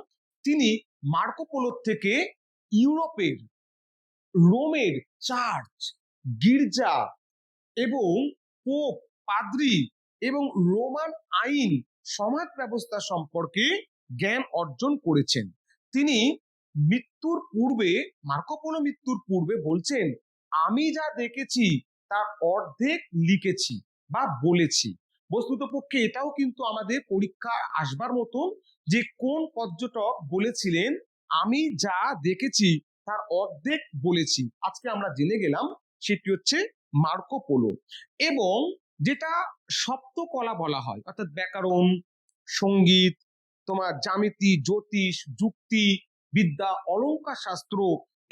তিনি মার্কো পোলোর থেকে ইউরোপের রোমের চার্চ, গির্জা এবং পোপ, পাদ্রি এবং রোমান আইন, সমাজ ব্যবস্থা সম্পর্কে জ্ঞান অর্জন করেছেন। তিনি মৃত্যুর পূর্বে, মার্কো পোলো মৃত্যুর পূর্বে বলছেন, আমি যা দেখেছি তার অর্ধেক লিখেছি বা বলেছি। বস্তুত পক্ষে এটাও কিন্তু আমাদের পরীক্ষায় আসবার মতন, যে কোন পর্যটক বলেছিলেন আমি যা দেখেছি তার অর্ধেক বলেছি। আজকে আমরা জেনে গেলাম সেটি হচ্ছে মার্কো পোলো। এবং যেটা সপ্তকলা বলা হয়, অর্থাৎ ব্যাকরণ, সঙ্গীত, তোমার জ্যামিতি, জ্যোতিষ, যুক্তি বিদ্যা, অলঙ্কার শাস্ত্র,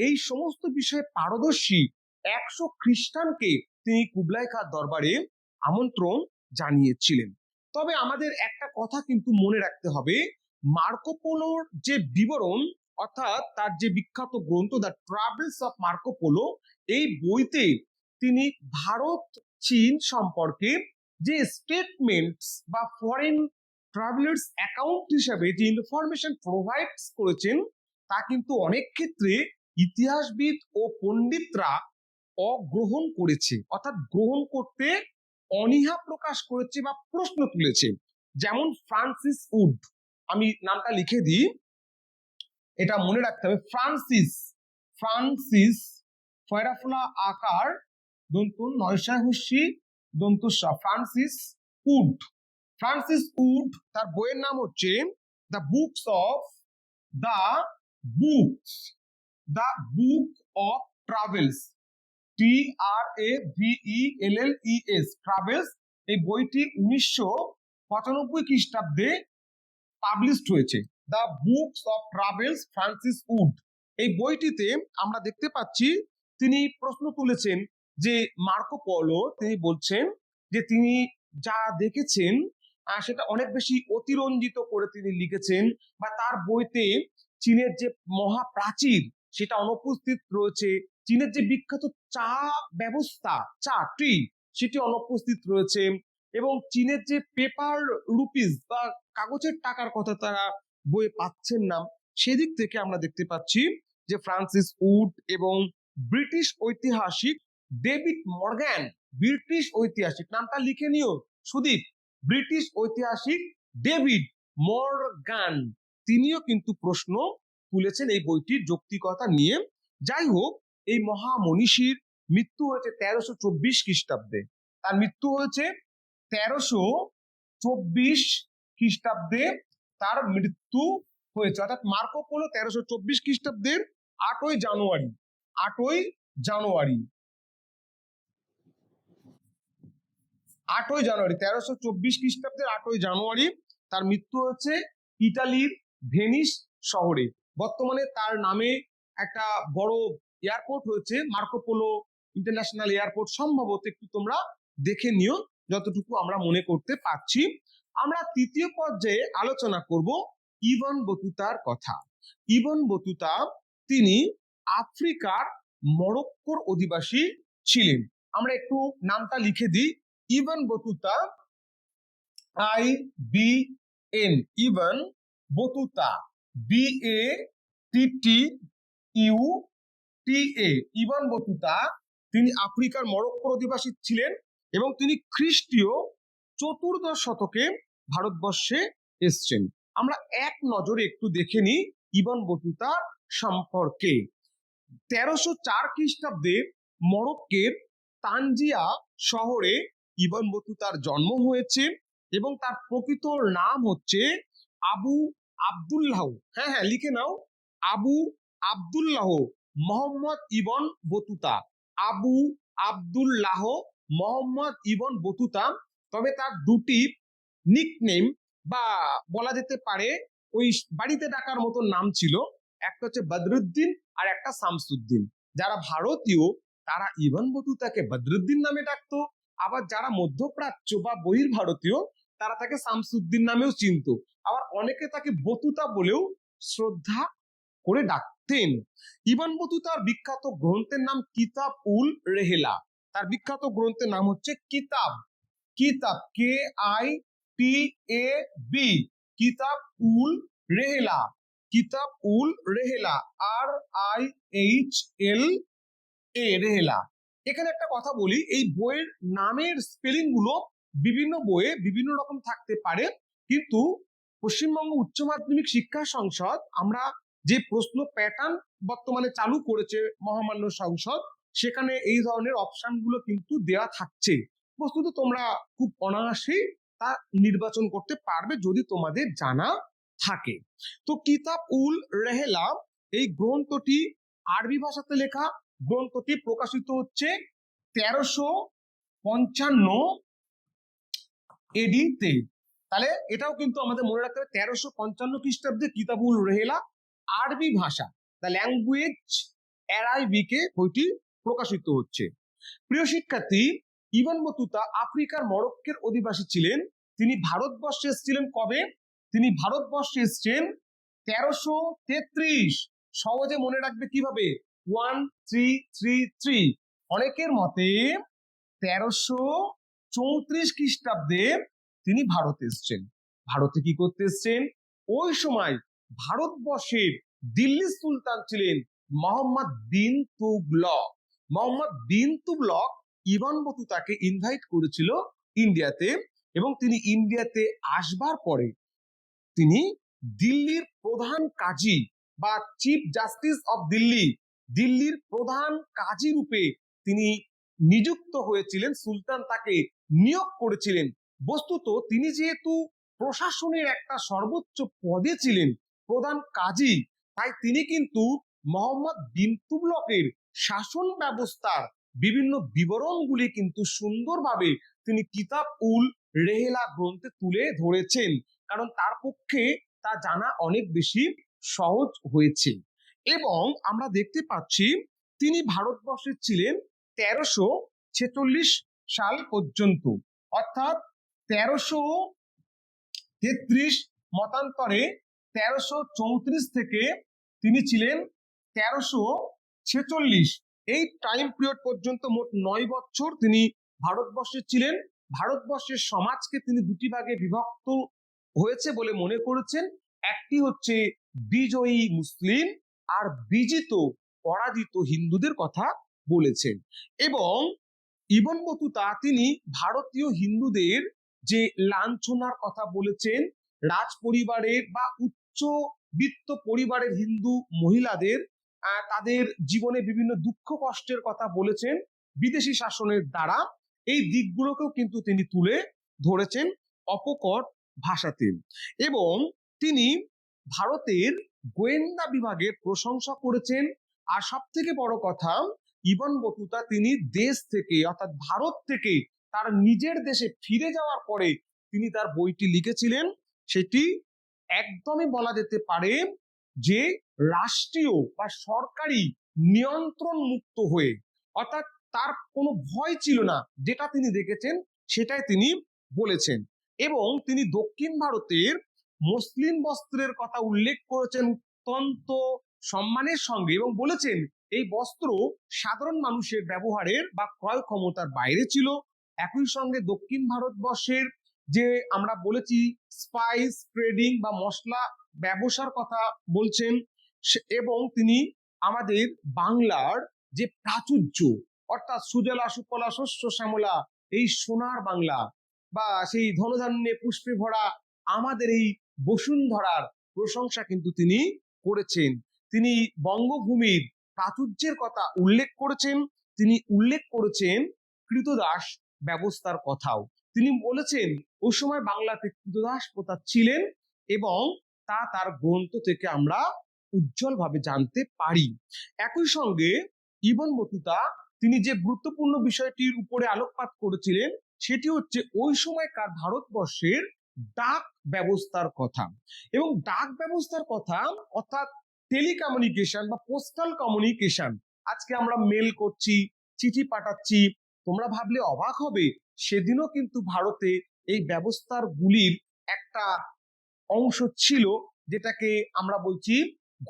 এই সমস্ত বিষয়ে পারদর্শী 100 খ্রিস্টানকে তিনি কুবলাই খাঁর দরবারে আমন্ত্রণ জানিয়েছিলেন। তবে আমাদের একটা কথা কিন্তু মনে রাখতে হবে, মার্কো পোলোর যে বিবরণ, অর্থাৎ তার যে বিখ্যাত গ্রন্থ the travels of Marco polo, এই বইতে তিনি ভারত চীন সম্পর্কে যে স্টেটমেন্টস বা ফরেন ট্রাভেলার্স অ্যাকাউন্ট হিসাবে যে ইনফরমেশন প্রোভাইড করেছেন, তা কিন্তু অনেক ক্ষেত্রে ইতিহাসবিদ ও পণ্ডিতরা অগ্রহণ করেছে, অর্থাৎ গ্রহণ করতে অনীহা প্রকাশ করেছে বা প্রশ্ন তুলেছে। যেমন ফ্রান্সিস উড, আমি নামটা লিখে দিই, এটা মনে রাখতে হবে। ফ্রান্সিস, ফ্রান্সিস ফয়রাফলা আকার দন্তু নয়শায় হুসি দন্তু ফ্রান্সিস উড, ফ্রান্সিস উড, তার বইয়ের নাম হচ্ছে the books of the books the book of travels, TRAVELLES, travels. এই বইটি 1995 খ্রিস্টাব্দে পাবলিশড হয়েছে, the books of travels, Francis Wood. এই বইটিতে আমরা দেখতে পাচ্ছি তিনি প্রশ্ন তুলেছেন যে মার্কো পোলো, তিনি বলছেন যে তিনি যা দেখেছেন সেটা অনেক বেশি অতিরঞ্জিত করে তিনি লিখেছেন, বা তার বইতে চীনের যে মহাপ্রাচীর সেটা অনুপস্থিত রয়েছে, চীনের যে বিখ্যাত চা ব্যবস্থা, চা ট্রি, সেটি অনুপস্থিত রয়েছে, এবং চীনের যে পেপার রুপিস বা কাগজের টাকার কথা তারা বইয়ে পাচ্ছেন না। সেদিক থেকে আমরা দেখতে পাচ্ছি যে ফ্রান্সিস উড এবং ব্রিটিশ ঐতিহাসিক ডেভিড মর্গ্যান, ব্রিটিশ ঐতিহাসিক, নামটা লিখে নিও সুদীপ, ব্রিটিশ ঐতিহাসিক ডেভিড মর্গ্যান, তিনিও কিন্তু প্রশ্ন তুলেছেন এই বইটির যৌক্তিকতা নিয়ে। যাই হোক, এই মহামনীষীর মৃত্যু হয়েছে 1324 খ্রিস্টাব্দে, তার মৃত্যু হয়েছে 1324 খ্রিস্টাব্দে তার মৃত্যু হয়েছে, অর্থাৎ মার্কো পোলো 1324 খ্রিস্টাব্দের 8ই জানুয়ারি, 8ই জানুয়ারি, 8ই জানুয়ারি 1324 খ্রিস্টাব্দের 8ই জানুয়ারি তার মৃত্যু হচ্ছে ইতালির ভেনিস শহরে। বর্তমানে তার নামে একটা বড় এয়ারপোর্ট হয়েছে, মার্কো পোলো ইন্টারন্যাশনাল এয়ারপোর্ট, সম্ভবত একটু তোমরা দেখে নিও যতটুকু আমরা মনে করতে পারছি। আমরা তৃতীয় পর্যায়ে আলোচনা করব ইবন বতুতার কথা। ইবন বতুতা তিনি আফ্রিকার মরক্কোর অধিবাসী ছিলেন। আমরা একটু নামটা লিখে দিই, Ibn Battuta, IBN, Ibn Battuta, BATTUTA, Ibn Battuta, তিনি আফ্রিকার মরক্কোর অধিবাসী ছিলেন এবং তিনি খ্রিস্টীয় 14শ শতকে ভারতবর্ষে এসছেন। আমরা এক নজরে একটু দেখে নিই ইবন বতুতা সম্পর্কে। 1304 খ্রিস্টাব্দে মরক্কোর তানজিয়া শহরে ইবন বতুতার জন্ম হয়েছে এবং তার প্রকৃত নাম হচ্ছে আবু আব্দুল্লাহ, হ্যাঁ হ্যাঁ লিখে নাও, Abu Abdullah Mohammad ibn Battuta, Abu Abdullah Mohammad ibn Battuta. তবে তার দুটি নিকনেম বা বলা যেতে পারে ওই বাড়িতে ডাকার মতো নাম ছিল, একটা হচ্ছে বদরুদ্দিন আর একটা শামসুদ্দিন। যারা ভারতীয় তারা ইবন বতুতাকে বদরুদ্দিন নামে ডাকতো, আবার যারা মধ্যপ্রাচ্য বা বহির্ভারতীয় তারা তাকে শামসুদ্দিন নামেও চিনতো, আবার অনেকে তাকে বতুতা বলেও শ্রদ্ধা করে ডাকতেন। ইবন বতুতার বিখ্যাত গ্রন্থের নাম কিতাব উল রেহেলা। তার বিখ্যাত গ্রন্থের নাম হচ্ছে কিতাব, কিতাব কে আই টি এ বি, কিতাব উল রেহেলা, কিতাব উল রেহেলা, আর আই এইচ এল এ, রেহেলা। এখানে একটা কথা বলি, এই বইয়ের নামের স্পেলিং গুলো বিভিন্ন বইয়ে বিভিন্ন রকম থাকতে পারে, কিন্তু পশ্চিমবঙ্গ উচ্চ মাধ্যমিক শিক্ষা সংসদ আমরা যে প্রশ্ন প্যাটার্ন বর্তমানে চালু করেছে মহামান্য সংসদ, সেখানে এই ধরনের অপশন গুলো কিন্তু দেওয়া থাকছে। বস্তুত তোমরা খুব অনায়াসেই তা নির্বাচন করতে পারবে যদি তোমাদের জানা থাকে। তো কিতাব উল রেহেলা এই গ্রন্থটি আরবি ভাষাতে লেখা। গ্রন্থটি প্রকাশিত হচ্ছে 1355 এডিতে। তাহলে এটাও কিন্তু আমাদের মনে রাখতে হবে 1355 খ্রিস্টাব্দে কিতাবুল রেহেলা আরবি ভাষা, দ্য ল্যাঙ্গুয়েজ অ্যারাবিকে বইটি প্রকাশিত হচ্ছে। প্রিয় শিক্ষার্থী, ইবন বতুতা আফ্রিকার মরক্কোর অধিবাসী ছিলেন। তিনি ভারতবর্ষে এসেছিলেন কবে? তিনি ভারতবর্ষে এসেছেন 1333। সহজে মনে রাখবে কিভাবে? 1333। অনেকের মতে 1334 খ্রিস্টাব্দে তিনি ভারতে এসেছেন। ভারতে কি করতে এসেছেন? ওই সময় ভারতবর্ষের দিল্লির সুলতান ছিলেন মোহাম্মদ বিন তুগলক। মোহাম্মদ বিন তুগলক ইবন বতুতাকে ইনভাইট করেছিল ইন্ডিয়াতে, এবং তিনি ইন্ডিয়াতে আসবার পরে তিনি দিল্লির প্রধান কাজী বা চিফ জাস্টিস অফ দিল্লি, দিল্লির প্রধান কাজী রূপে তিনি নিযুক্ত হয়েছিলেন। সুলতান তাকে নিয়োগ করেছিলেন। বস্তুত তিনি যেহেতু প্রশাসনের একটা সর্বোচ্চ পদে ছিলেন, প্রধান কাজী, তাই তিনি কিন্তু মোহাম্মদ বিন তুগলকের শাসন ব্যবস্থার বিভিন্ন বিবরণগুলি কিন্তু সুন্দরভাবে তিনি কিতাব উল রেহেলা গ্রন্থে তুলে ধরেছেন, কারণ তার পক্ষে তা জানা অনেক বেশি সহজ হয়েছে। এবং আমরা দেখতে পাচ্ছি তিনি ভারতবর্ষে ছিলেন 1346 সাল পর্যন্ত, অর্থাৎ 1333 মতান্তরে 1334 থেকে তিনি ছিলেন 1346। এই টাইম পিরিয়ড পর্যন্ত মোট 9 বছর তিনি ভারতবর্ষে ছিলেন। ভারতবর্ষের সমাজকে তিনি দুটি ভাগে বিভক্ত হয়েছে বলে মনে করেছেন। একটি হচ্ছে বিজয়ী মুসলিম আর বিজিত পরাজিত হিন্দুদের কথা বলেছেন। এবং ইবন বতুতা তিনি ভারতীয় হিন্দুদের যে লাঞ্ছনার কথা বলেছেন, রাজ পরিবারের বা উচ্চবিত্ত পরিবারের হিন্দু মহিলাদের তাদের জীবনে বিভিন্ন দুঃখ কষ্টের কথা বলেছেন বিদেশি শাসনের দ্বারা, এই দিকগুলোকেও কিন্তু তিনি তুলে ধরেছেন অপকট ভাষাতে। এবং তিনি ভারতের গোয়েন্দা বিভাগের প্রশংসা করেছেন। আর সব থেকে বড় কথা, ইবন বতুতা তিনি দেশ থেকে অর্থাৎ ভারত থেকে তার নিজের দেশে ফিরে যাওয়ার পরে তিনি তার বইটি লিখেছিলেন। সেটি একদমই বলা যেতে পারে যে রাষ্ট্রীয় বা সরকারি নিয়ন্ত্রণ মুক্ত হয়ে, অর্থাৎ তার কোনো ভয় ছিল না, যেটা তিনি দেখেছেন সেটাই তিনি বলেছেন। এবং তিনি দক্ষিণ ভারতের মুসলিম বস্ত্রের কথা উল্লেখ করেছেন অত্যন্ত সম্মানের সঙ্গে, এবং বলেছেন এই বস্ত্র সাধারণ মানুষের ব্যবহারের বা ক্রয় ক্ষমতার বাইরে ছিল। একই সঙ্গে দক্ষিণ ভারতবর্ষের যে আমরা বলেছি স্পাইস ট্রেডিং বা মশলা ব্যবসার কথা বলছেন, এবং তিনি আমাদের বাংলার যে প্রাচুর্য, অর্থাৎ সুজলা সুফলা শস্য শ্যামলা এই সোনার বাংলা বা সেই ধনধান্যে পুষ্পে ভরা আমাদের এই বসুন্ধরার প্রশংসা কিন্তু তিনি করেছেন। তিনি বঙ্গভূমির প্রাচুর্যের কথা উল্লেখ করেছেন। তিনি উল্লেখ করেছেন কৃতদাস ব্যবস্থার কথাও। তিনি বলেছেন ওই সময় বাংলাতে কৃতদাস প্রথা ছিলেন, এবং তা তার গ্রন্থ থেকে আমরা উজ্জ্বলভাবে জানতে পারি। একই সঙ্গে ইবন বতুতা তিনি যে গুরুত্বপূর্ণ বিষয়টির উপরে আলোকপাত করেছিলেন সেটি হচ্ছে ওই সময়কার ভারতবর্ষের ডাক ব্যবস্থার কথা। এবং ডাক ব্যবস্থার কথা অর্থাৎ টেলিকমিউনিকেশন বা পোস্টাল কমিউনিকেশন, আজকে আমরা মেল করছি, চিঠি পাঠাচ্ছি, তোমরা ভাবলে অবাক হবে সেদিনও কিন্তু ভারতে এই ব্যবস্থার গুলির একটা অংশ ছিল, যেটাকে আমরা বলছি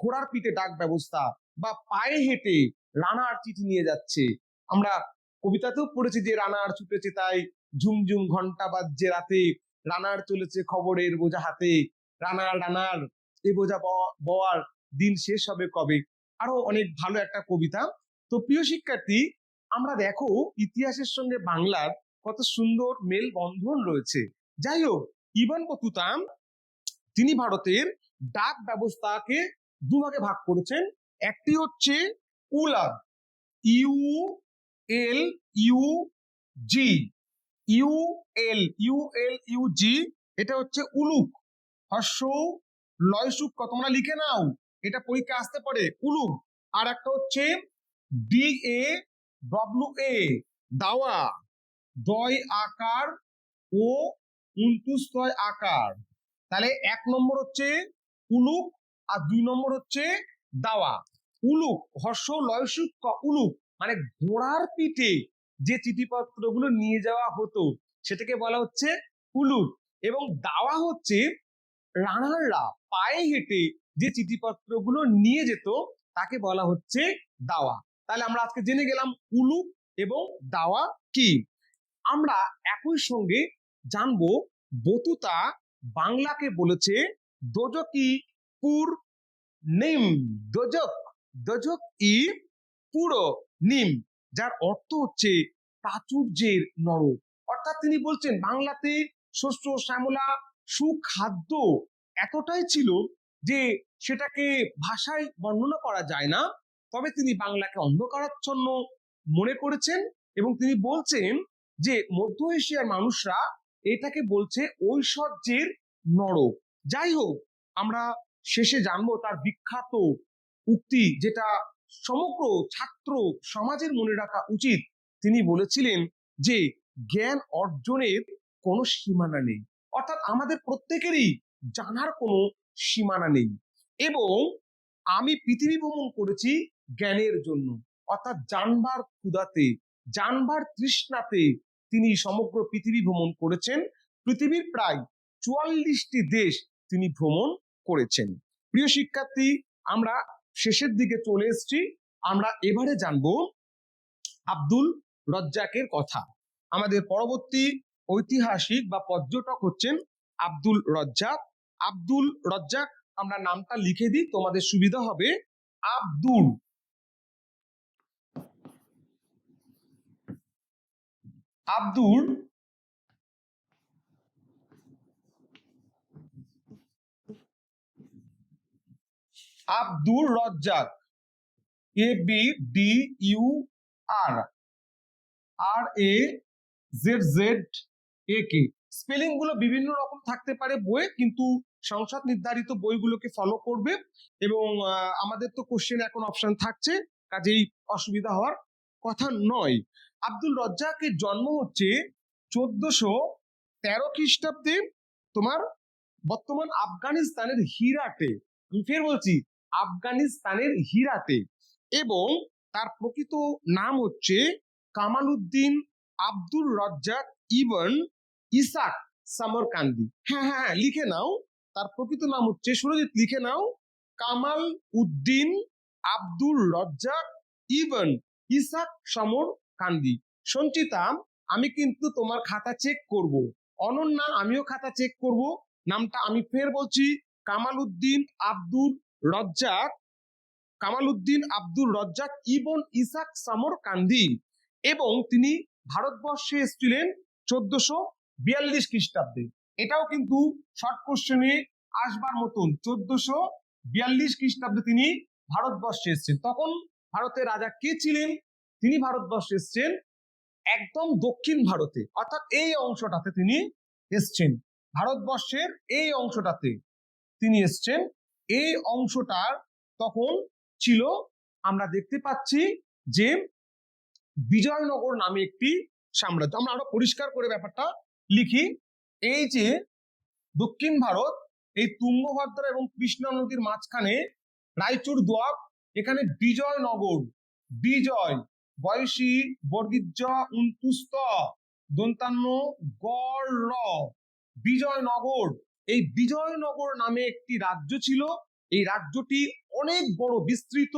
ঘোড়ার পিঠে ডাক ব্যবস্থা বা পায়ে হেঁটে রানার চিঠি নিয়ে যাচ্ছে। আমরা কবিতাতেও পড়েছি যে রানার ছুটেছে তাই ঝুমঝুম ঘন্টা বাজছে রাতে, রানার চলেছে খবরের বোঝা হাতে, রানার রানার এ বোঝা বওয়ার দিন শেষ হবে কবে। আরো অনেক ভালো একটা কবিতা। তো প্রিয় শিক্ষার্থী, আমরা দেখো ইতিহাসের সঙ্গে বাংলার কত সুন্দর মেল বন্ধন রয়েছে। যাই হোক, ইবন বতুতা তিনি ভারতের ডাক ব্যবস্থাকে দুভাগে ভাগ করেছেন। একটি হচ্ছে উলাগ, U L U G, U L U G, এটা হচ্ছে উলুক, হর্ষ লয়সুক, তোমরা লিখে নাও, এটা পরীক্ষা আসতে পারে, উলুক। আর একটা হচ্ছে ডি এ ডব্লিউ এ, দাওয়া, দয় আকার ও 29 আকার। তাহলে 1 নম্বর হচ্ছে উলুক আর 2 নম্বর হচ্ছে দাওয়া। উলুক হর্ষ লয়সুক উলুক মানে ঘোড়ার পিঠে যে চিঠিপত্রগুলো নিয়ে যাওয়া হতো সেটাকে বলা হচ্ছে উলুক। এবং দাওয়া হচ্ছে রানাররা পায়ে হেঁটে যে চিঠিপত্রগুলো নিয়ে যেত তাকে বলা হচ্ছে দাওয়া। তাহলে আমরা আজকে জেনে গেলাম উলুক এবং দাওয়া কি। আমরা একই সঙ্গে জানবো বতুতা বাংলাকে বলেছে দোজকি পুর নিম, দোজক, দোজক ই পুরো নিম, যার অর্থ হচ্ছে প্রাচুর্যের নরক। অর্থাৎ তিনি বলছেন বাংলাতে শস্য শ্যামলা সুখাদ্য এতটাই ছিল যে সেটাকে ভাষায় বর্ণনা করা যায় না। তবে তিনি বাংলাকে অন্ধকারাচ্ছন্ন মনে করেছেন এবং তিনি বলছেন যে মধ্য এশিয়ার মানুষরা এটাকে বলছে ঐশ্বর্যের নরক। যাই হোক, আমরা শেষে জানবো তার বিখ্যাত উক্তি, যেটা সমগ্র ছাত্র সমাজের মনে রাখা উচিত। তিনি বলেছিলেন যে জ্ঞান অর্জনের কোনো সীমানা নেই, অর্থাৎ আমাদের প্রত্যেকেরই জানার কোনো সীমানা নেই। এবং আমি পৃথিবী ভ্রমণ করেছি জ্ঞানের জন্য, অর্থাৎ জানবার ক্ষুধাতে, জানবার তৃষ্ণাতে তিনি সমগ্র পৃথিবী ভ্রমণ করেছেন। পৃথিবীর প্রায় 44টি দেশ তিনি ভ্রমণ করেছেন। প্রিয় শিক্ষার্থী, আমরা শেষের দিকে চলে এসেছি। আমরা এবারে জানবো আব্দুল রজ্জাকের কথা। আমাদের পরবর্তী ঐতিহাসিক বা পর্যটক হচ্ছেন আব্দুল রজ্জাক। আব্দুল রজ্জাক, আমরা নামটা লিখে দিই তোমাদের সুবিধা হবে। Abdul Abdul Abdul Razzak, A B D U R R A Z Z A K. Spelling গুলো বিভিন্ন রকম থাকতে পারে বইয়ে, কিন্তু সংসদ নির্ধারিত বইগুলোকে ফলো করবে। এবং আমাদের তো কোশ্চেন এখন অপশন থাকছে, কাজেই অসুবিধা হওয়ার কথা নয়। আব্দুল রজ্জাকের জন্ম হচ্ছে 1413 খ্রিস্টাব্দে তোমার বর্তমান আফগানিস্তানের হিরাটে। আমি ফের বলছি, আফগানিস্তানের হিরাটে। এবং তার প্রকৃত নাম হচ্ছে কামাল উদ্দিন আব্দুল রজ্জাক ইবন ইসাক সামরকান্দি। হ্যাঁ হ্যাঁ হ্যাঁ, লিখে নাও, তার প্রকৃত নাম হচ্ছে, সুরজিৎ লিখে নাও, কামাল উদ্দিন আব্দুল রজ্জাক ইবন ইসাক সামরকান্দি। সঞ্চিতা, আমি কিন্তু তোমার খাতা চেক করব। অনন্যা, আমিও খাতা চেক করব। নামটা আমি ফের বলছি, কামাল উদ্দিন আব্দুল রজ্জাক, কামাল উদ্দিন আব্দুল রজ্জাক ইবন ইসাক সামরকান্দি। এবং তিনি ভারতবর্ষে এসেছিলেন 1442 খ্রিস্টাব্দে। এটাও কিন্তু শর্ট কোশ্চেনে আসবার মতন, 1442 খ্রিস্টাব্দে তিনি ভারতবর্ষে এসেছেন। তখন ভারতের রাজা কে ছিলেন? তিনি ভারতবর্ষে এসেছেন একদম দক্ষিণ ভারতে, অর্থাৎ এই অংশটাতে তিনি এসছেন। ভারতবর্ষের এই অংশটাতে তিনি এসছেন। এই অংশটার তখন ছিল, আমরা দেখতে পাচ্ছি যে বিজয়নগর নামে একটি সাম্রাজ্য। আমরা আরো পরিষ্কার করে ব্যাপারটা লিখি। এই যে দক্ষিণ ভারত, এই তুঙ্গভদ্রা এবং কৃষ্ণা নদীর মাঝখানে রায়চুর দোয়াব, এখানে বিজয়নগর, বিজয় বয়সী বর্গীজ উন্তুস্ত দন্তান্ন গড় র, বিজয়নগর। এই বিজয়নগর নামে একটি রাজ্য ছিল। এই রাজ্যটি অনেক বড়, বিস্তৃত।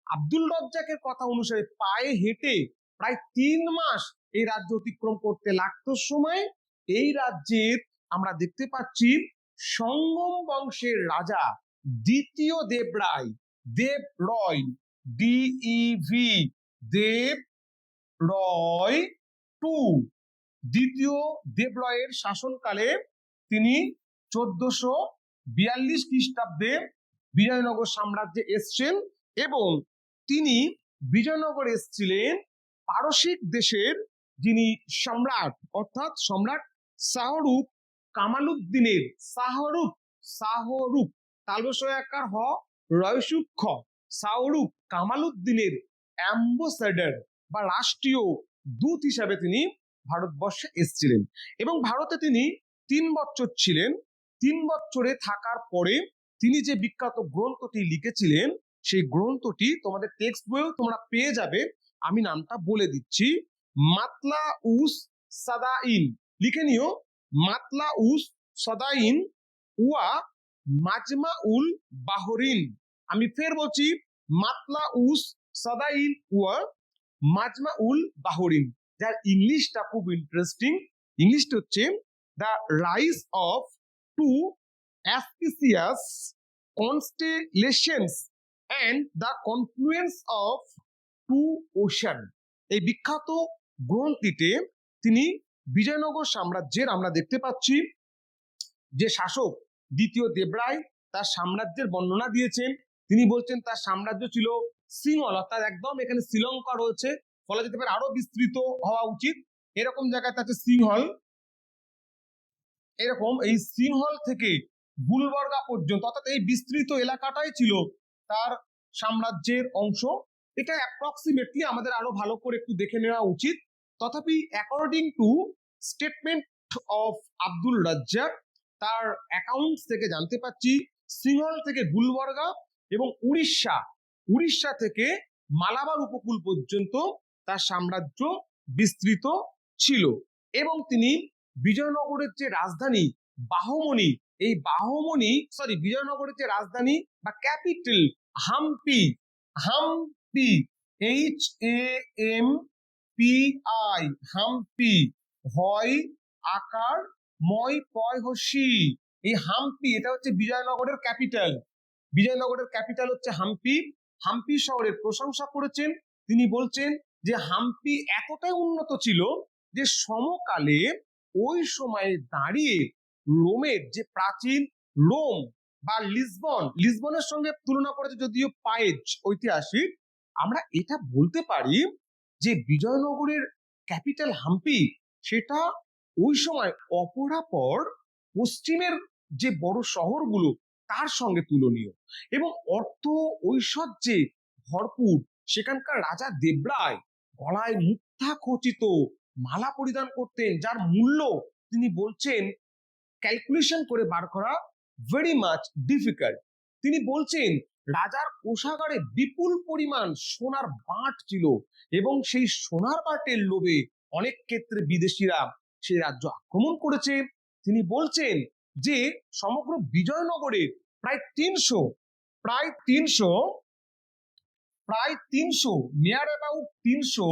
আব্দুল রাজ্জাকের কথা অনুসারে পায়ে হেঁটে প্রায় 3 মাস এই রাজ্য অতিক্রম করতে লাগতো সময়। এই রাজ্যের আমরা দেখতে পাচ্ছি সঙ্গম বংশের রাজা দ্বিতীয় দেবরায়, দেব রয়, ডিইভি, দেব রয় টু, দ্বিতীয় দেবরয়ের শাসনকালে তিনি 1442 খ্রিস্টাব্দে বিজয়নগর সাম্রাজ্যে এসছেন এবং তিনি বিজয়নগরে এসেছিলেন পারসিক দেশের যিনি সম্রাট, অর্থাৎ সম্রাট শাহরুখ কামালউদ্দিনের, শাহরুখ, শাহরুখ তালবসয়াকার হ রয়সুক্ষ, শাহরুখ কামালউদ্দিনের অ্যাম্বাসেডর বা রাষ্ট্রীয় দূত হিসাবে তিনি ভারতবর্ষে এসেছিলেন এবং ভারতে তিনি 3 বছর ছিলেন। 3 বছরে থাকার পরে তিনি যে বিখ্যাত গ্রন্থটি লিখেছিলেন, সেই গ্রন্থটি তোমাদের টেক্সট বইও তোমরা পেয়ে যাবে। আমি নামটা বলে দিচ্ছি, মাতলা উস সাদাইন, লিখে নিও, মাতলা উস সাদাইন ওয়া মাজমা উল বাহরিন। আমি ফের বলছি, মাতলা উস সাদাইন ওয়া মাজমা উল বাহরিন, যার ইংলিশটা খুব ইন্টারেস্টিং। ইংলিশটা হচ্ছে the rise of two auspicious constellations and the confluence of two ocean. এই বিখ্যাত গ্রন্থটিতে তিনি বিজয়নগর সাম্রাজ্যের, আমরা দেখতে পাচ্ছি যে শাসক দ্বিতীয় দেবরায়, তার সাম্রাজ্যের বর্ণনা দিয়েছেন। তিনি বলছেন তার সাম্রাজ্য ছিল সিংহল, অর্থাৎ একদম এখানে শ্রীলঙ্কা রয়েছে, বলা যেতে পারে আরো বিস্তৃত হওয়া উচিত। এরকম জায়গায় আছে সিংহল, এরকম এই সিংহল থেকে গুলবর্গা পর্যন্ত, অর্থাৎ এই বিস্তৃত এলাকাটাই ছিল তার সাম্রাজ্যের অংশ। এটা অ্যাপ্রক্সিমেটলি আমাদের আরো ভালো করে একটু দেখে নেওয়া উচিত। তথাপি according to statement of Abdul Razzaq, তার অ্যাকাউন্টস থেকে জানতে পাচ্ছি সিংহল থেকে গুলবর্গা এবং উড়িষ্যা, উড়িষ্যা থেকে মালাবার উপকূল পর্যন্ত তার সাম্রাজ্য বিস্তৃত ছিল। এবং তিনি বিজয়নগরের যে রাজধানী বাহমনি, এই বাহমনি বিজয়নগরের যে রাজধানী বা capital Hampi, Hampi, H A M P I, Hampi, হয় আকার ময় পয় হসি, এই হাম্পি, এটা হচ্ছে বিজয়নগরের ক্যাপিটাল। বিজয়নগরের ক্যাপিটাল হচ্ছে হাম্পি। হাম্পি শহরের প্রশংসা করেছেন। তিনি বলছেন যে হাম্পি এতটাই উন্নত ছিল যে সমকালে ওই সময়ে দাঁড়িয়ে রোমের যে প্রাচীন রোম বা লিসবন, লিসবনের সঙ্গে তুলনা করেছে যদিও পায়েজ ঐতিহাসিক, আমরা এটা বলতে পারি যে বিজয়নগরের ক্যাপিটাল হাম্পি, সেটা ওই সময় অপরাপর পশ্চিমের যে বড় শহরগুলো তার সঙ্গে তুলনীয় এবং অর্থ ঐশ্বর্যে ভরপুর। সেখানকার রাজা দেবরায় গলায় মুক্তা খচিত মালা পরিধান করতেন, যার মূল্য তিনি বলছেন ক্যালকুলেশন করে বার করা ভেরি মাচ ডিফিকাল্ট। তিনি বলছেন রাজার কোষাগারে বিপুল পরিমাণ সোনার বাঁট ছিল এবং সেই সোনার বাঁটের লোভে অনেক ক্ষেত্রে বিদেশিরা সেই রাজ্য আক্রমণ করেছে। তিনি বলছেন যে সমগ্র বিজয়নগরে প্রায় 300 নিয়ার অ্যাবাউট 300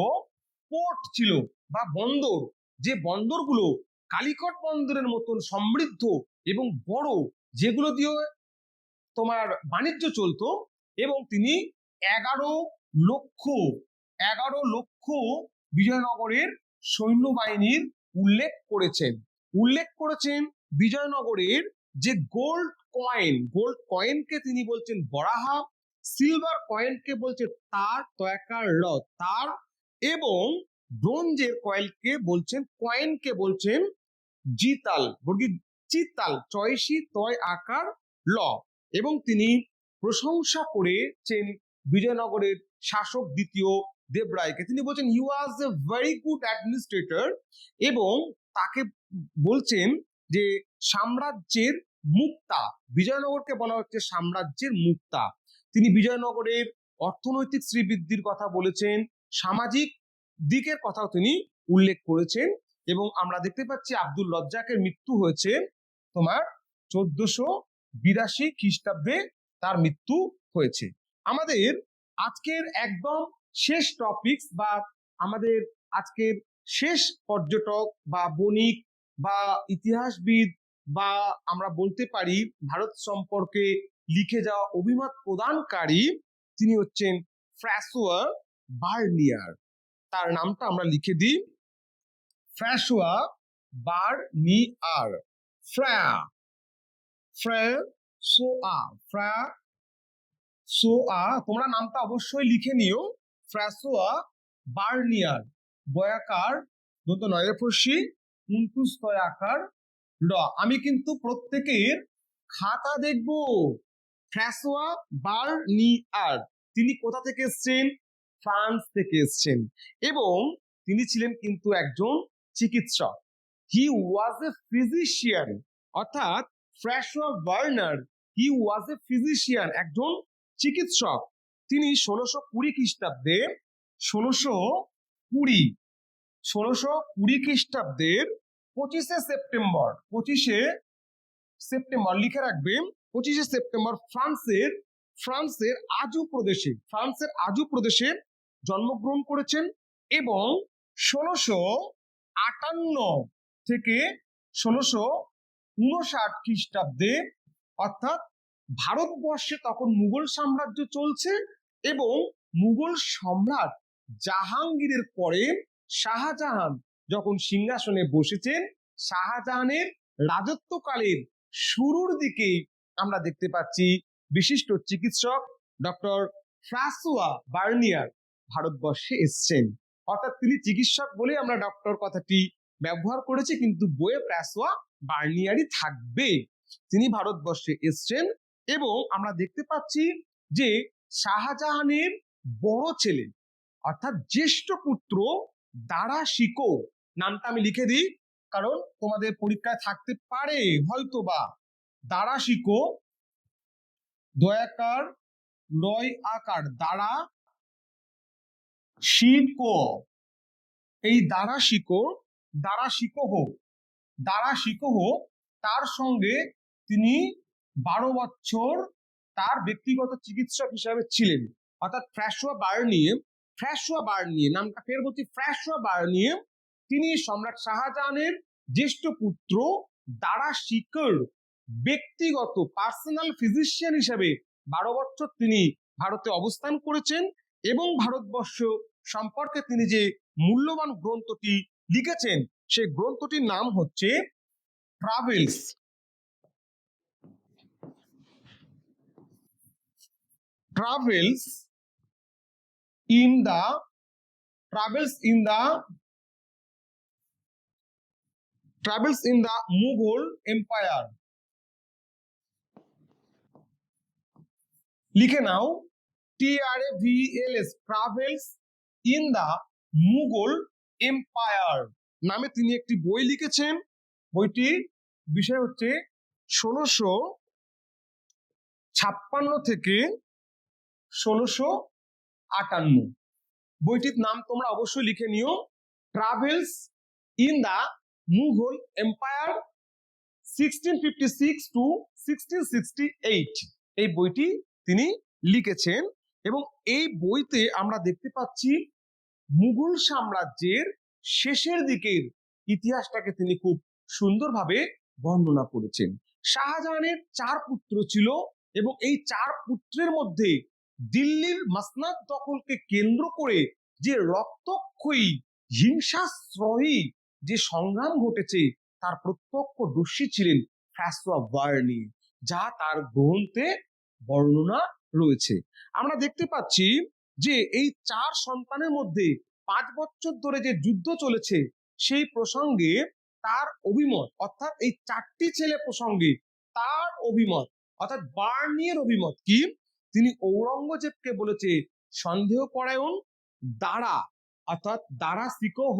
পোর্ট ছিল বা বন্দর, যে বন্দরগুলো কালিকট বন্দরের মতন সমৃদ্ধ এবং বড়, যেগুলো দিয়ে তোমার বাণিজ্য চলতো। এবং তিনি 11 লক্ষ বিজয়নগরের সৈন্যবাহিনীর উল্লেখ করেছেন। বিজয়নগরের যে গোল্ড কয়েনকে তিনি বলছেন বরাহা, সিলভার কয়েনকে বলছে তার তার, এবং ব্রোঞ্জের কয়েনকে বলছেন জিতাল, চিতাল, চয়সি তয় আকার ল। এবং তিনি প্রশংসা করেছেন বিজয়নগরের শাসক দ্বিতীয় দেবরায়কে। তিনি বলছেন হি was a very good administrator, এবং তাকে বলছেন যে সাম্রাজ্যের মুক্তা, বিজয়নগরকে বলা হচ্ছে সাম্রাজ্যের মুক্তা। তিনি বিজয়নগরের অর্থনৈতিক শ্রীবৃদ্ধির কথা বলেছেন, সামাজিক দিকের কথাও তিনি উল্লেখ করেছেন। এবং আমরা দেখতে পাচ্ছি আব্দুল রজ্জাকের মৃত্যু হয়েছে তোমার 1482 খ্রিস্টাব্দে তার মৃত্যু হয়েছে। আমাদের আজকের একদম শেষ টপিকস বা আমাদের আজকের শেষ পর্যটক বা বণিক বা ইতিহাসবিদ বা আমরা বলতে পারি ভারত সম্পর্কে লিখে যাওয়া অভিমত প্রদানকারী, তিনি হচ্ছেন ফ্রাঁসোয়া বার্নিয়ার। তার নামটা আমরা লিখে দিই, ফ্রাঁসোয়া বার্নিয়ার। ফ্রাঁসোয়া, তোমরা নামটা অবশ্যই লিখে নিও, ফ্রাঁসোয়া বার্নিয়ার। বয়াকার দন্ত নয় ফসি উন্তুস্তয় আকার র। আমি কিন্তু প্রত্যেকের খাতা দেখব। ফ্রাঁসোয়া বার্নিয়ার তিনি কোথা থেকে এসছেন? ফ্রান্স থেকে এসছেন, এবং তিনি ছিলেন কিন্তু একজন চিকিৎসক। হি ওয়াজ এ ফিজিশিয়ান, অর্থাৎ Francois Bernier he was a physician, একজন চিকিৎসক। তিনি 1620 খ্রিস্টাব্দে 1620 খ্রিস্টাব্দের 25শে সেপ্টেম্বর লিখে রাখবেন, 25শে সেপ্টেম্বর ফ্রান্সের আজু প্রদেশে জন্মগ্রহণ করেছেন, এবং 1658 থেকে 1659 খ্রিস্টাব্দে, অর্থাৎ ভারতবর্ষে তখন মুঘল সাম্রাজ্য চলছে, এবং মুঘল সম্রাট জাহাঙ্গীরের পরে শাহজাহান যখন সিংহাসনে বসেছেন, শাহজাহানের রাজত্বকালের শুরুর দিকে আমরা দেখতে পাচ্ছি বিশিষ্ট চিকিৎসক ডক্টর ফ্রাঁসোয়া বার্নিয়ার ভারতবর্ষে এসছেন। অর্থাৎ তিনি চিকিৎসক বলে আমরা ডক্টর কথাটি ব্যবহার করেছি, কিন্তু বইয়ে ফ্রাঁসোয়া বার্নিয়ারই থাকবে। তিনি ভারতবর্ষে এসছেন, এবং আমরা দেখতে পাচ্ছি যে শাহজাহানের বড় ছেলে অর্থাৎ জ্যেষ্ঠ পুত্র দারা শিকো, নামটা আমি লিখে দিই কারণ তোমাদের পরীক্ষায় থাকতে পারে হয়তো বা। দারা শিকো, দয়াকার রয় আকার, দারা শিকো, এই দারা শিকোহ তার সঙ্গে তিনি 12 বছর তার ব্যক্তিগত চিকিৎসক হিসাবে ছিলেন। অর্থাৎ ফ্রাঁসোয়া বার্নিয়ে নামটা ফের বলছি, ফ্রাঁসোয়া বার্নিয়ে তিনি সম্রাট শাহজাহানের জ্যেষ্ঠ পুত্র দারা শিকোর ব্যক্তিগত পার্সোনাল ফিজিশিয়ান হিসেবে 12 বছর তিনি ভারতে অবস্থান করেছেন, এবং ভারতবর্ষ সম্পর্কে তিনি যে মূল্যবান গ্রন্থটি লিখেছেন সেই গ্রন্থটির নাম হচ্ছে travels in the Mughal empire. লিখে নাও, TRAVELS, travels in the Mughal empire নামে তিনি একটি বই লিখেছেন। বইটির বিষয় হচ্ছে 1656 থেকে 1658। বইটির নাম তোমরা অবশ্যই লিখে নিও, travels in the Mughal empire 1656 to 1668। এই বইটি তিনি লিখেছেন, এবং এই বইতে আমরা দেখতে পাচ্ছি মুঘল সাম্রাজ্যের শেষের দিকের ইতিহাসটাকে তিনি খুব সুন্দরভাবে বর্ণনা করেছেন। শাহজাহানের 4 পুত্র ছিল, এবং এই 4 পুত্রের মধ্যে দিল্লির মাসনাদ দখলকে কেন্দ্র করে যে রক্তক্ষয়ী হিংসাশ্রয়ী যে সংগ্রাম ঘটেছে তার প্রত্যক্ষদর্শী ছিলেন ফ্রাঁসোয়া বার্নি, যা তার গ্রন্থে বর্ণনা রয়েছে। আমরা দেখতে পাচ্ছি যে এই 4 সন্তানের মধ্যে 5 বছর ধরে যে যুদ্ধ চলেছে সেই প্রসঙ্গে তার অভিমত, অর্থাৎ এই 4টি ছেলে প্রসঙ্গে তার অভিমত, অর্থাৎ বার্নিয়ের অভিমত কি, তিনি ঔরঙ্গজেবকে বলেছে সন্দেহপরায়ণ, দ্বারা অর্থাৎ দ্বারা সিকোহ,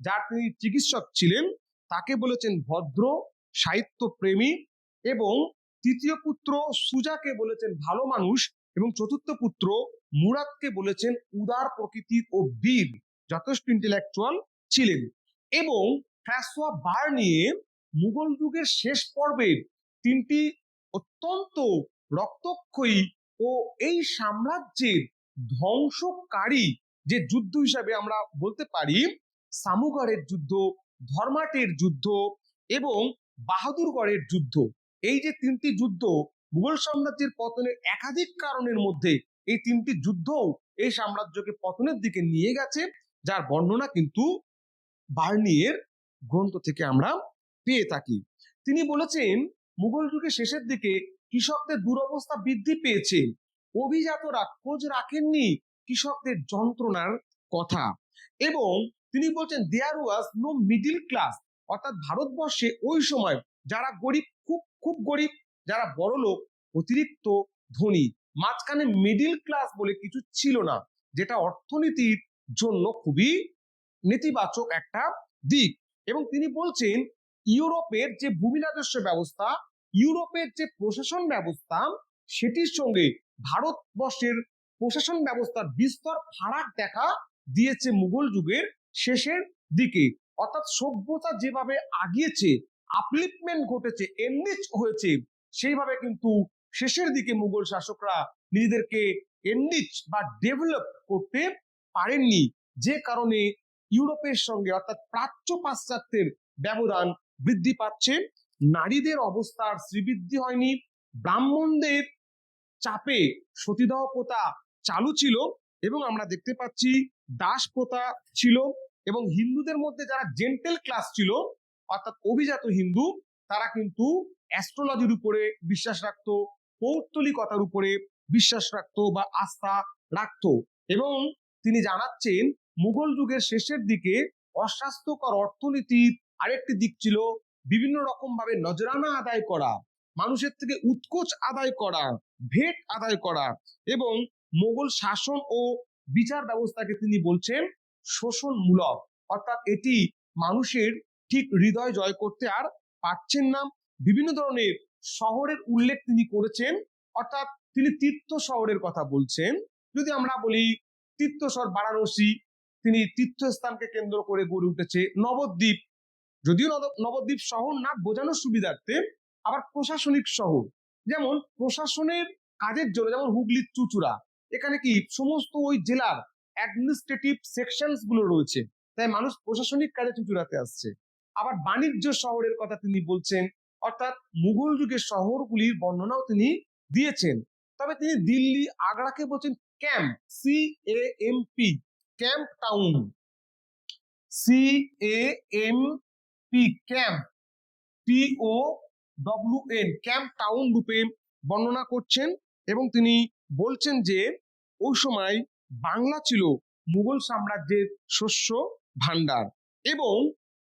যার তিনি চিকিৎসক ছিলেন, তাকে বলেছেন ভদ্র সাহিত্য প্রেমী, এবং তৃতীয় পুত্র সুজাকে বলেছেন ভালো মানুষ, এবং চতুর্থ পুত্র মুরাদকে বলেছেন উদার প্রকৃতির ও বীর, যথেষ্ট ইন্টেলেকচুয়াল ছিলেন। এবং ফ্রাঁসোয়া বার্নিয়ে মুঘল যুগের শেষ পর্বের তিনটি অত্যন্ত রক্তক্ষয়ী ও এই সাম্রাজ্যের ধ্বংসকারী যে যুদ্ধ হিসাবে আমরা বলতে পারি সামুগড়ের যুদ্ধ, ধর্মাটের যুদ্ধ এবং বাহাদুরগড়ের যুদ্ধ, এই যে তিনটি যুদ্ধ মুঘল সাম্রাজ্যের পতনের একাধিক কারণের মধ্যে এই তিনটি যুদ্ধও এই সাম্রাজ্যকে পতনের দিকে নিয়ে গেছে, যার বর্ণনা কিন্তু বার্নিয়ের গ্রন্থ থেকে আমরা পেয়ে থাকি। তিনি বলেছেন মুঘল যুগের শেষের দিকে কৃষকদের দুরবস্থা বৃদ্ধি পেয়েছে, অভিজাতরা খোঁজ রাখেননি কৃষকদের যন্ত্রণার কথা, এবং তিনি বলছেন দেয়ার ওয়াজ নো মিডিল ক্লাস, অর্থাৎ ভারতবর্ষে ওই সময় যারা গরিব খুব খুব গরিব, যারা বড় লোক অতিরিক্ত ধনী, মাঝখানে মিডিল ক্লাস বলে কিছু ছিল না, যেটা অর্থনীতির জন্য খুবই নেতিবাচক একটা দিক। এবং তিনি বলছেন ইউরোপের যে ভূমি রাজস্ব ব্যবস্থা, ইউরোপের যে প্রশাসন ব্যবস্থা, সেটির সঙ্গে ভারতবর্ষের প্রশাসন ব্যবস্থার বিস্তর ফারাক দেখা দিয়েছে মুঘল যুগের শেষের দিকে, অর্থাৎ সভ্যতা যেভাবে আগিয়েছে, আপলিফমেন্ট ঘটেছে, এনরিচ হয়েছে, সেইভাবে কিন্তু শেষের দিকে মুঘল শাসকরা নিজেদেরকে এনরিচ বা ডেভেলপ করতে পারেননি, যে কারণে ইউরোপের সঙ্গে অর্থাৎ প্রাচ্য পাশ্চাত্যের ব্যবধান বৃদ্ধি পাচ্ছে। নারীদের অবস্থার শ্রীবৃদ্ধি হয়নি, ব্রাহ্মণদের চাপে সতীদাহ প্রথা চালু ছিল, এবং আমরা দেখতে পাচ্ছি দাস প্রথা ছিল, এবং হিন্দুদের মধ্যে যারা জেন্টেল ক্লাস ছিল অর্থাৎ অভিজাত হিন্দু, তারা কিন্তু অ্যাস্ট্রোলজির উপরে বিশ্বাস রাখতো, পৌত্তলিকতার উপরে বিশ্বাস রাখতো বা আস্থা রাখতো। এবং তিনি জানাচ্ছেন মুঘল যুগের শেষের দিকে অস্বাস্থ্যকর অর্থনীতির আরেকটি দিক ছিল বিভিন্ন রকম ভাবে নজরানা আদায় করা, মানুষের থেকে উৎকোচ আদায় করা, ভেট আদায় করা, এবং মোগল শাসন ও বিচার ব্যবস্থাকে তিনি বলছেন শোষণমূলক, অর্থাৎ এটি মানুষের ঠিক হৃদয় জয় করতে আর পারছেন না। বিভিন্ন ধরনের শহরের উল্লেখ তিনি করেছেন, অর্থাৎ তিনি তীর্থ শহরের কথা বলছেন। যদি আমরা বলি তীর্থশহর বারাণসী, তিনি তীর্থস্থানকে কেন্দ্র করে গড়ে উঠেছে। নবদ্বীপ, যদিও নবদ্বীপ শহর না বোঝানোর সুবিধার্থে, আবার প্রশাসনিক শহর, যেমন প্রশাসনের কাজের জন্য, যেমন হুগলির চুঁচুড়া, এখানে কি সমস্ত ওই জেলার অ্যাডমিনিস্ট্রেটিভ সেকশনস গুলো রয়েছে, তাই মানুষ প্রশাসনিক কাজে চুঁচুড়াতে আসছে। আবার বাণিজ্য শহরের কথা তিনি বলছেন, অর্থাৎ মুঘল যুগের শহরগুলির বর্ণনাও তিনি দিয়েছেন। তবে তিনি দিল্লি আগ্রাকে বলছেন camp, CAMP, camp town, CAMP, camp, TOWN, camp town রূপে বর্ণনা করছেন। এবং তিনি বলছেন যে ওই সময় বাংলা ছিল মুঘল সাম্রাজ্যের শস্য ভান্ডার, এবং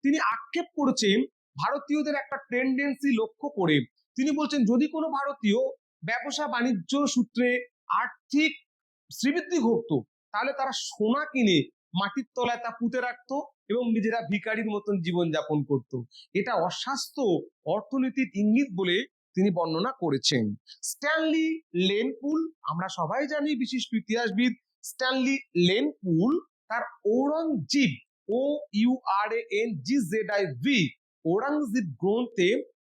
তিনি আক্ষেপ করেছেন ভারতীয়দের একটা টেন্ডেন্সি লক্ষ্য করে। তিনি বলছেন যদি কোনো ভারতীয় ব্যবসা বাণিজ্য সূত্রে আর্থিক শ্রীবৃদ্ধি ঘটতো, তাহলে তারা সোনা কিনে মাটির তলায় তা পুঁতে রাখতো এবং নিজেরা ভিখারির মতন জীবনযাপন করত। এটা অস্বাস্থ্য অর্থনীতির ইঙ্গিত বলে তিনি বর্ণনা করেছেন। স্ট্যানলি লেনপুল, আমরা সবাই জানি বিশিষ্ট ইতিহাসবিদ স্ট্যানলি লেনপুল, তার ঔরঙ্গজীব, OURANGZIV, ঔরঙ্গজীব গ্রন্থে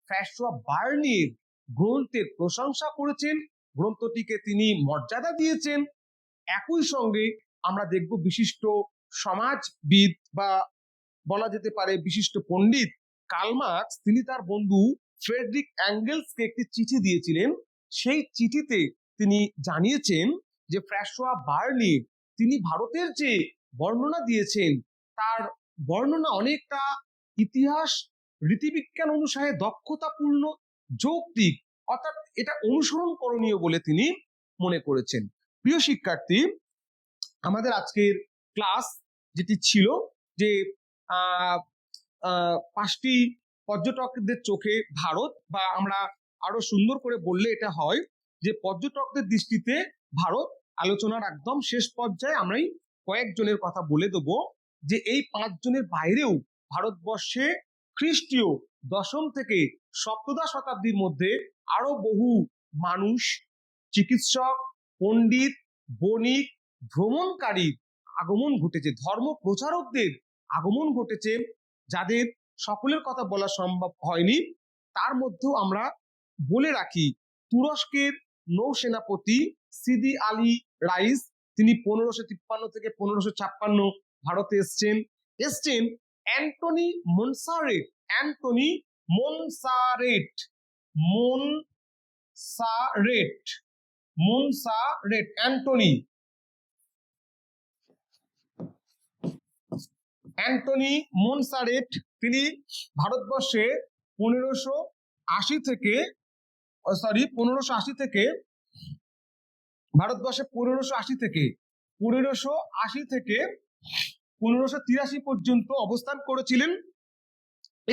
ফ্রাঁসোয়া বার্নিয়ের গ্রন্থের প্রশংসা করেছেন, গ্রন্থটিকে তিনি মর্যাদা দিয়েছেন। একই সঙ্গে আমরা দেখব বিশিষ্ট সমাজবিদ বা বলা যেতে পারে বিশিষ্ট পণ্ডিত কার্ল মার্কস, তিনি তার বন্ধু ফ্রেডরিক অ্যাঙ্গেলসকে একটি চিঠি দিয়েছিলেন। সেই চিঠিতে তিনি জানিয়েছেন যে ফ্রাঁসোয়া বার্নি তিনি ভারতের যে বর্ণনা দিয়েছেন, তার বর্ণনা অনেকটা ইতিহাস রীতিবিজ্ঞান অনুসারে দক্ষতাপূর্ণ, যৌক্তিক, অর্থাৎ এটা অনুসরণ করণীয় বলে তিনি মনে করেছেন। প্রিয় শিক্ষার্থী, আমাদের আজকের ক্লাস যেটি ছিল যে 5টি পর্যটকদের চোখে ভারত, বা আমরা আরো সুন্দর করে বললে এটা হয় যে পর্যটকদের দৃষ্টিতে ভারত আলোচনার একদম শেষ পর্যায়ে আমরা কয়েকজনের কথা বলে দেবো, যে এই 5 জনের বাইরেও ভারতবর্ষে খ্রিস্টীয় 10ম থেকে সপ্তদশ শতাব্দীর মধ্যে আরো বহু মানুষ, চিকিৎসক, পণ্ডিত, বণিক, ভ্রমণকারী আগমন ঘটেছে, ধর্ম প্রচারকদের আগমন ঘটেছে, যাদের সকলের কথা বলা সম্ভব হয়নি। তার মধ্যেও আমরা বলে রাখি, তুরস্কের নৌসেনাপতি সিদি আলী রাইস, তিনি 1553 থেকে 1556 ভারতে এসছেন। Antony Monserrate, Antony Monserrate, Monserrate, Monserrate, Antony Monserrate, তিনি ভারতবর্ষে 1580 থেকে ভারতবর্ষে 1580 থেকে 1583 পর্যন্ত অবস্থান করেছিলেন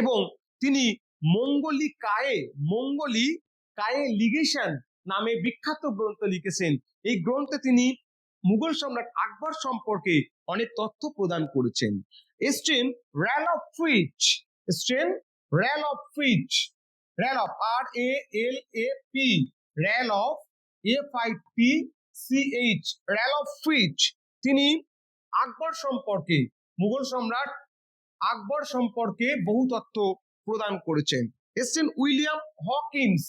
এবং তিনি মঙ্গলিকায়ে লিগেশন নামে বিখ্যাত গ্রন্থ লিখেছেন। এই গ্রন্থে তিনি মুঘল সম্রাট আকবর সম্পর্কে অনেক তথ্য প্রদান করেছেন। এসছেন র্যালফ ফিচ, র্যালফ ফিচ, তিনি আকবর সম্পর্কে, মুঘল সম্রাট আকবর সম্পর্কে বহু তথ্য প্রদান করেছেন। এসছেন উইলিয়াম হকিন্স,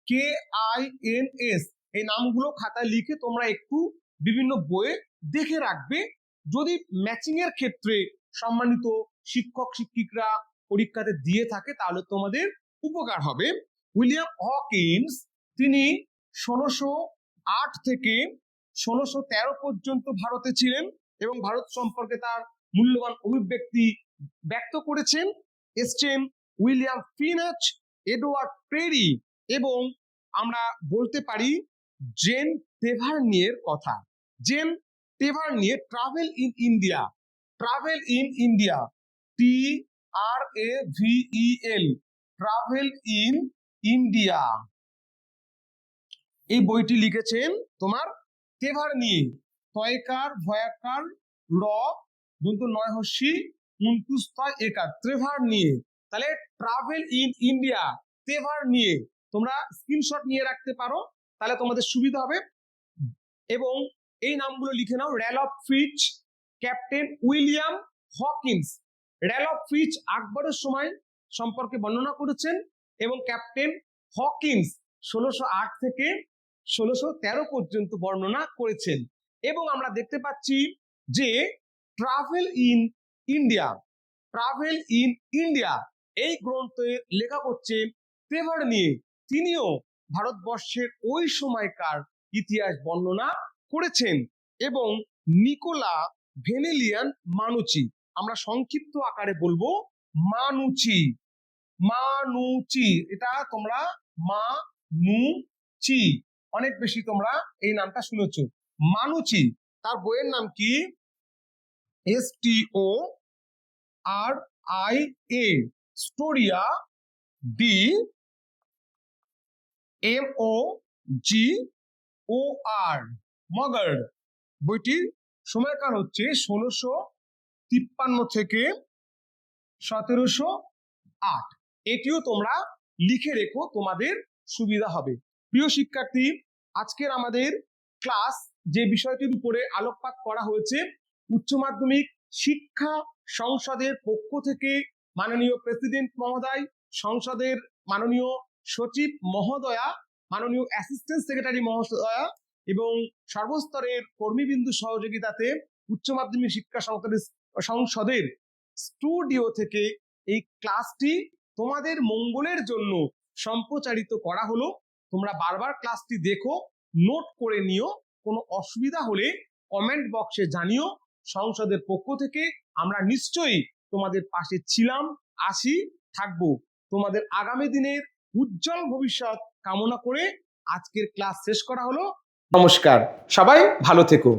HAWKINS, এই নামগুলো খাতায় লিখে তোমরা একটু বিভিন্ন বইয়ে দেখে রাখবে, যদি ম্যাচিং এর ক্ষেত্রে সম্মানিত শিক্ষক শিক্ষিকরা পরীক্ষাতে দিয়ে থাকে তাহলে তোমাদের উপকার হবে। উইলিয়াম হকিন্স, তিনি 1608 থেকে 1613 পর্যন্ত ভারতে ছিলেন এবং ভারত সম্পর্কে তার মূল্যবান অভিব্যক্তি ব্যক্ত করেছেন। এসছেন উইলিয়াম ফিনাচ, এডওয়ার্ড পেরি এবং আমরা বলতে পারি জেন তেভারনিয়ের কথা। Jean Tavernier travel in India, TRAVEL, travel in India, এই বইটি লিখেছেন তোমার তেভারনিয়ে, তয়কার ভয়াকার র দন্ত নয় হস্যি উনকুস্তয় একার, তেভারনিয়ে। তাহলে ট্রাভেল ইন ইন্ডিয়া, তেভারনিয়ে, তোমরা স্ক্রিনশট নিয়ে রাখতে পারো, তাহলে তোমাদের সুবিধা হবে। এবং এই নামগুলো লিখে নাও, র্যালফ ফিচ, ক্যাপ্টেন উইলিয়াম হকিন্স। র্যালফ ফিচ আকবরের সময় সম্পর্কে বর্ণনা করেছেন এবং ক্যাপ্টেন হকিন্স 1608 থেকে 1613 পর্যন্ত বর্ণনা করেছেন। এবং আমরা দেখতে পাচ্ছি যে ট্রাভেল ইন ইন্ডিয়া এই গ্রন্থের লেখক হচ্ছে তেভারনিয়ে, তিনিও ভারতবর্ষের ওই সময়কার ইতিহাস বর্ণনা করেছেন। এবং নিকোলা ভেনেলিয়ান মানুচি, আমরা সংক্ষিপ্ত আকারে বলবো মানুচি, এটা তোমরা মানুচি, অনেক বেশি তোমরা এই নামটা শুনেছ, মানুচি। তার বইয়ের নাম কি? STORIA, স্টোরিয়া, DMOGOR, মগর। বইটির সময়কাল হচ্ছে 1653 থেকে 1708। এটিও তোমরা লিখে রেখো, তোমাদের সুবিধা হবে। প্রিয় শিক্ষার্থী, আজকের আমাদের ক্লাস যে বিষয়টির উপরে আলোকপাত করা হয়েছে, উচ্চ মাধ্যমিক শিক্ষা সংসদের পক্ষ থেকে মাননীয় প্রেসিডেন্ট মহোদয়, সংসদের মাননীয় সচিব মহোদয়া, মাননীয় অ্যাসিস্ট্যান্ট সেক্রেটারি মহোদয়া এবং সর্বস্তরের কর্মীবিন্দু সহযোগিতাতে উচ্চ মাধ্যমিক শিক্ষা সংসদের স্টুডিও থেকে এই ক্লাসটি তোমাদের মঙ্গলের জন্য সম্প্রচারিত করা হলো। তোমরা বারবার ক্লাসটি দেখো, নোট করে নিও, কোনো অসুবিধা হলে কমেন্ট বক্সে জানিও। সংসদের পক্ষ থেকে আমরা নিশ্চয়ই তোমাদের পাশে ছিলাম, আছি, থাকবো। তোমাদের আগামী দিনের উজ্জ্বল ভবিষ্যৎ কামনা করে আজকের ক্লাস শেষ করা হলো। নমস্কার, সবাই ভালো থেকো।